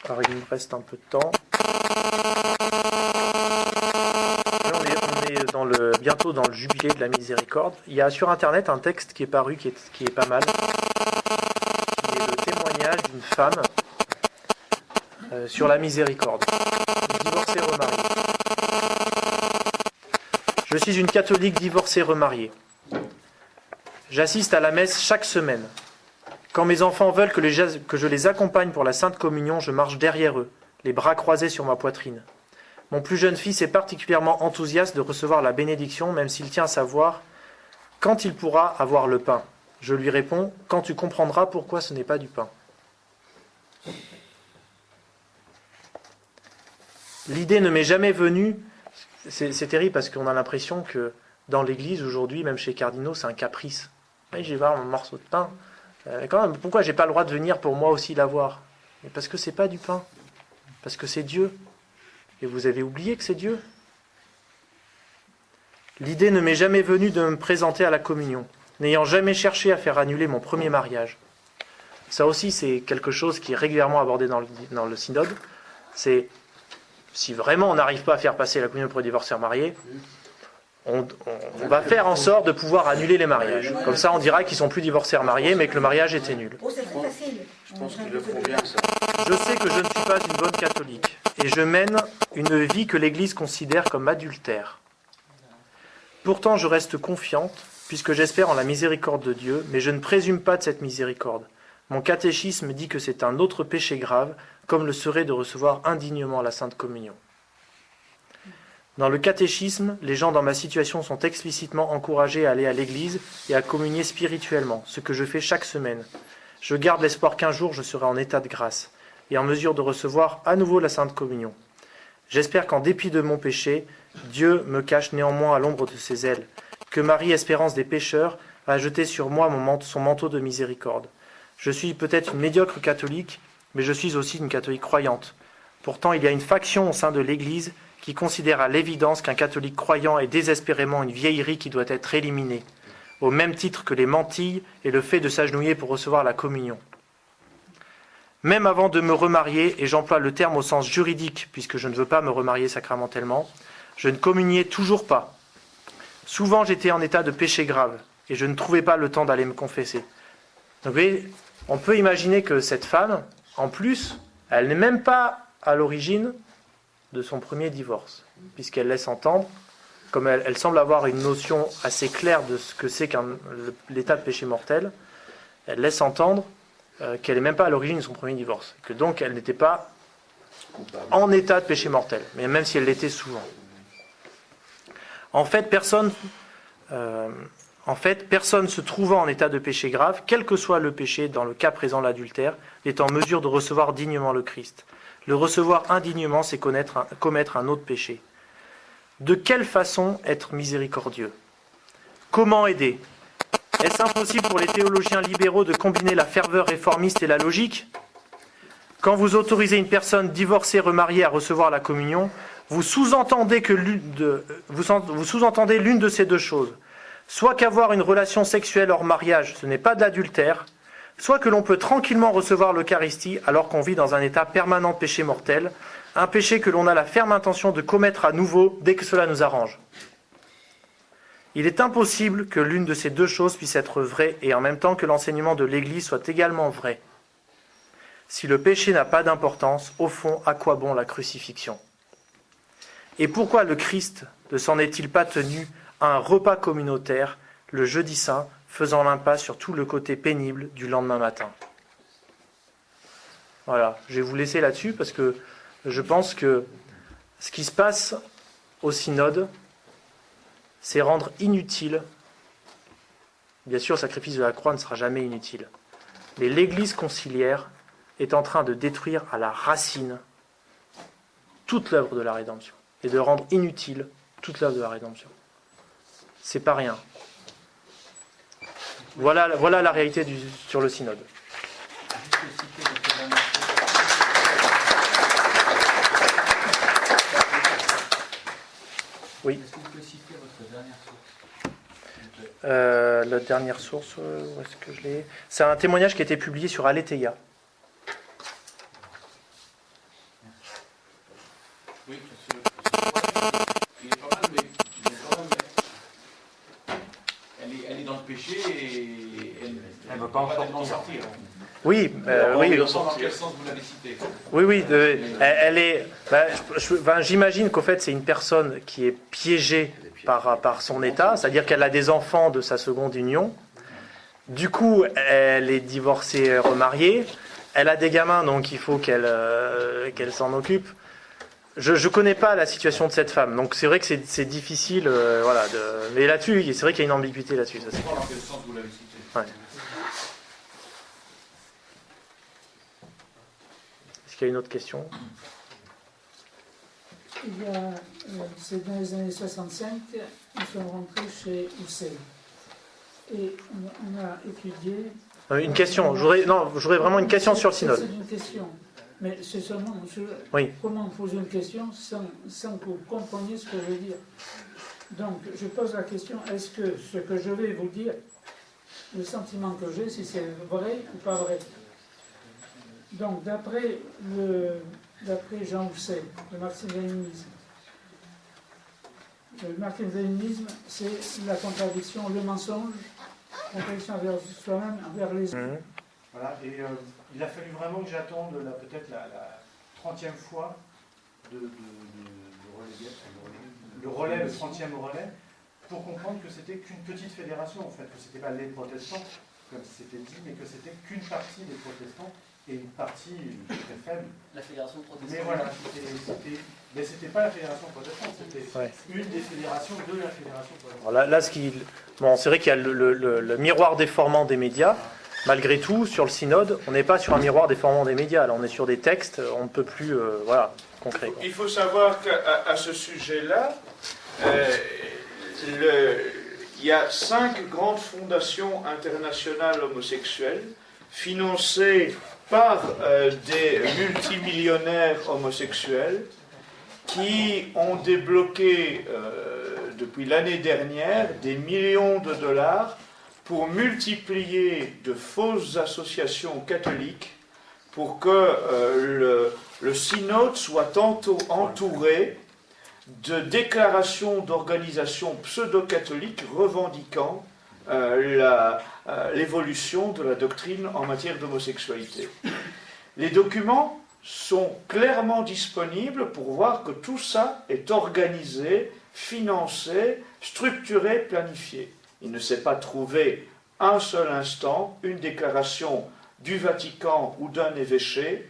Alors, il me reste un peu de temps. Là, on est bientôt dans le jubilé de la miséricorde. Il y a sur Internet un texte qui est paru, qui est pas mal. Qui est le témoignage d'une femme sur la miséricorde. Divorcée remariée. Je suis une catholique divorcée remariée. J'assiste à la messe chaque semaine. Quand mes enfants veulent que je les accompagne pour la Sainte Communion, je marche derrière eux, les bras croisés sur ma poitrine. Mon plus jeune fils est particulièrement enthousiaste de recevoir la bénédiction, même s'il tient à savoir quand il pourra avoir le pain. Je lui réponds, quand tu comprendras pourquoi ce n'est pas du pain. L'idée ne m'est jamais venue, c'est terrible parce qu'on a l'impression que dans l'Église aujourd'hui, même chez les cardinaux, c'est un caprice. Oui, je vais voir un morceau de pain. Quand même, pourquoi j'ai pas le droit de venir pour moi aussi l'avoir? Parce que c'est pas du pain, parce que c'est Dieu. Et vous avez oublié que c'est Dieu. L'idée ne m'est jamais venue de me présenter à la communion, n'ayant jamais cherché à faire annuler mon premier mariage. Ça aussi, c'est quelque chose qui est régulièrement abordé dans le synode. C'est si vraiment on n'arrive pas à faire passer la communion pour les divorcés mariés, on va faire en sorte de pouvoir annuler les mariages. Comme ça, on dira qu'ils sont plus divorcés mariés, mais que le mariage était nul. Je pense qu'ils le font bien, ça. Je sais que je ne suis pas une bonne catholique, et je mène une vie que l'Église considère comme adultère. Pourtant, je reste confiante, puisque j'espère en la miséricorde de Dieu, mais je ne présume pas de cette miséricorde. Mon catéchisme dit que c'est un autre péché grave, comme le serait de recevoir indignement la Sainte Communion. Dans le catéchisme, les gens dans ma situation sont explicitement encouragés à aller à l'église et à communier spirituellement, ce que je fais chaque semaine. Je garde l'espoir qu'un jour je serai en état de grâce et en mesure de recevoir à nouveau la Sainte Communion. J'espère qu'en dépit de mon péché, Dieu me cache néanmoins à l'ombre de ses ailes, que Marie, espérance des pécheurs, a jeté sur moi son manteau de miséricorde. Je suis peut-être une médiocre catholique, mais je suis aussi une catholique croyante. Pourtant, il y a une faction au sein de l'Église qui considère à l'évidence qu'un catholique croyant est désespérément une vieillerie qui doit être éliminée, au même titre que les mantilles et le fait de s'agenouiller pour recevoir la communion. Même avant de me remarier, et j'emploie le terme au sens juridique, puisque je ne veux pas me remarier sacramentellement, je ne communiais toujours pas. Souvent j'étais en état de péché grave, et je ne trouvais pas le temps d'aller me confesser. Donc vous voyez, on peut imaginer que cette femme, en plus, elle n'est même pas à l'origine de son premier divorce, puisqu'elle laisse entendre, comme elle semble avoir une notion assez claire de ce que c'est l'état de péché mortel, elle laisse entendre qu'elle n'est même pas à l'origine de son premier divorce, que donc elle n'était pas en état de péché mortel, mais même si elle l'était souvent. En fait, personne se trouvant en état de péché grave, quel que soit le péché, dans le cas présent l'adultère, est en mesure de recevoir dignement le Christ. Le recevoir indignement, c'est commettre un autre péché. De quelle façon être miséricordieux? Comment aider? Est-ce impossible pour les théologiens libéraux de combiner la ferveur réformiste et la logique? Quand vous autorisez une personne divorcée remariée à recevoir la communion, vous sous-entendez l'une de ces deux choses. Soit qu'avoir une relation sexuelle hors mariage, ce n'est pas de l'adultère, soit que l'on peut tranquillement recevoir l'Eucharistie alors qu'on vit dans un état permanent de péché mortel, un péché que l'on a la ferme intention de commettre à nouveau dès que cela nous arrange. Il est impossible que l'une de ces deux choses puisse être vraie et en même temps que l'enseignement de l'Église soit également vrai. Si le péché n'a pas d'importance, au fond, à quoi bon la crucifixion? Et pourquoi le Christ ne s'en est-il pas tenu à un repas communautaire le jeudi saint, faisant l'impasse sur tout le côté pénible du lendemain matin? Voilà, je vais vous laisser là-dessus parce que je pense que ce qui se passe au synode, c'est rendre inutile, bien sûr le sacrifice de la croix ne sera jamais inutile, mais l'Église conciliaire est en train de détruire à la racine toute l'œuvre de la rédemption et de rendre inutile toute l'œuvre de la rédemption. C'est pas rien. Voilà la réalité sur le synode. Oui. Est-ce que vous pouvez citer votre dernière source? La dernière source, où est-ce que je l'ai? C'est un témoignage qui a été publié sur Aletheia. Oui, il est pas mal, mais quand même, elle est dans le péché et elle ne veut pas en sortir. Oui, oui. Dans quel sens vous l'avez cité? Oui, oui. Elle est. J'imagine qu'au fait, c'est une personne qui est piégée par son état, c'est-à-dire qu'elle a des enfants de sa seconde union. Du coup, elle est divorcée, remariée. Elle a des gamins, donc il faut qu'elle s'en occupe. Je ne connais pas la situation de cette femme, donc c'est vrai que c'est difficile. Voilà, mais là-dessus, c'est vrai qu'il y a une ambiguïté là-dessus. Ça, dans quel sens vous l'avez cité? ouais. Est-ce qu'il y a une autre question? C'est dans les années 65, nous sommes rentrés chez Hussein. Et on a étudié... Une question, j'aurais vraiment une question sur le synode. C'est une question, mais c'est seulement Oui. comment poser une question sans que vous compreniez ce que je veux dire. Donc, je pose la question, est-ce que ce que je vais vous dire, le sentiment que j'ai, si c'est vrai ou pas vrai? Donc, d'après Jean Hussein, le marxisme-léninisme, c'est la contradiction, le mensonge, contradiction envers soi-même, envers les autres. Voilà, et il a fallu vraiment que j'attende peut-être la 30e fois le relais, le 30e relais, pour comprendre que c'était qu'une petite fédération, en fait, que c'était pas les protestants, comme c'était dit, mais que c'était qu'une partie des protestants, et une partie très faible. La fédération protestante. Mais voilà, c'était pas la fédération protestante, c'était une des fédérations de la fédération protestante. Alors là, c'est vrai qu'il y a le miroir déformant des médias. Malgré tout, sur le synode, on n'est pas sur un miroir déformant des médias. Là, on est sur des textes, on ne peut plus, concret. Il faut savoir qu'à ce sujet-là, il y a 5 grandes fondations internationales homosexuelles financées par des multimillionnaires homosexuels qui ont débloqué depuis l'année dernière des millions de dollars pour multiplier de fausses associations catholiques pour que le synode soit entouré de déclarations d'organisations pseudo-catholiques revendiquant l'évolution de la doctrine en matière d'homosexualité. Les documents sont clairement disponibles pour voir que tout ça est organisé, financé, structuré, planifié. Il ne s'est pas trouvé un seul instant une déclaration du Vatican ou d'un évêché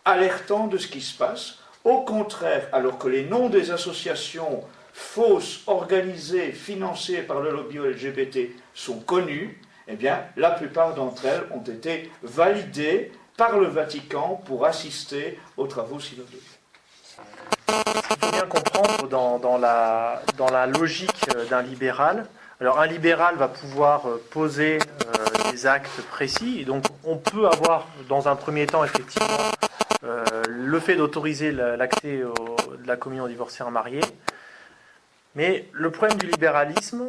alertant de ce qui se passe. Au contraire, alors que les noms des associations fausses, organisées, financées par le lobby LGBT sont connus, eh bien, la plupart d'entre elles ont été validées par le Vatican pour assister aux travaux synodaux. Il faut bien comprendre dans la logique d'un libéral. Alors, un libéral va pouvoir poser des actes précis, et donc on peut avoir, dans un premier temps, effectivement, le fait d'autoriser l'accès de la communion aux divorcés mariés. Mais le problème du libéralisme,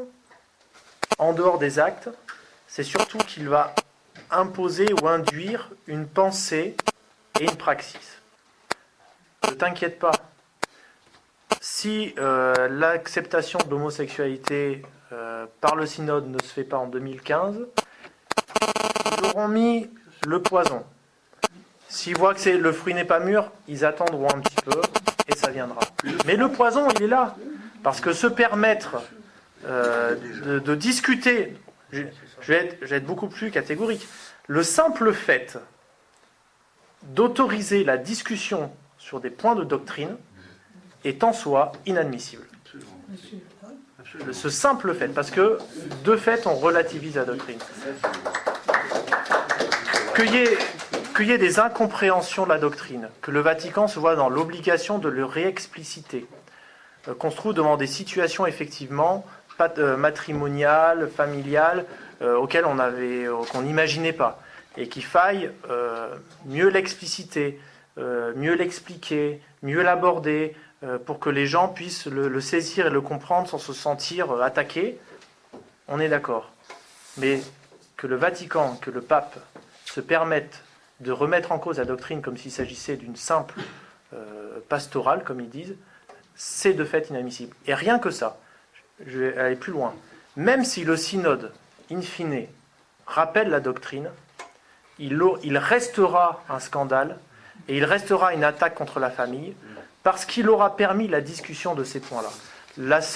en dehors des actes, c'est surtout qu'il va imposer ou induire une pensée et une praxis. Ne t'inquiète pas. Si l'acceptation de l'homosexualité par le synode ne se fait pas en 2015, ils auront mis le poison. S'ils voient que le fruit n'est pas mûr, ils attendront un petit peu et ça viendra. Mais le poison, il est là. Parce que se permettre de discuter, je vais être beaucoup plus catégorique, le simple fait d'autoriser la discussion sur des points de doctrine est en soi inadmissible. Ce simple fait, parce que de fait, on relativise la doctrine. Qu'il y ait des incompréhensions de la doctrine, que le Vatican se voit dans l'obligation de le réexpliciter, qu'on se trouve devant des situations effectivement matrimoniales, familiales, auxquelles qu'on n'imaginait pas, et qu'il faille mieux l'expliciter, mieux l'expliquer, mieux l'aborder, pour que les gens puissent le saisir et le comprendre sans se sentir attaqués, on est d'accord. Mais que le Vatican, que le pape se permettent de remettre en cause la doctrine comme s'il s'agissait d'une simple pastorale, comme ils disent, c'est de fait inadmissible. Et rien que ça, je vais aller plus loin. Même si le synode, in fine, rappelle la doctrine, il restera un scandale et il restera une attaque contre la famille parce qu'il aura permis la discussion de ces points-là. La seule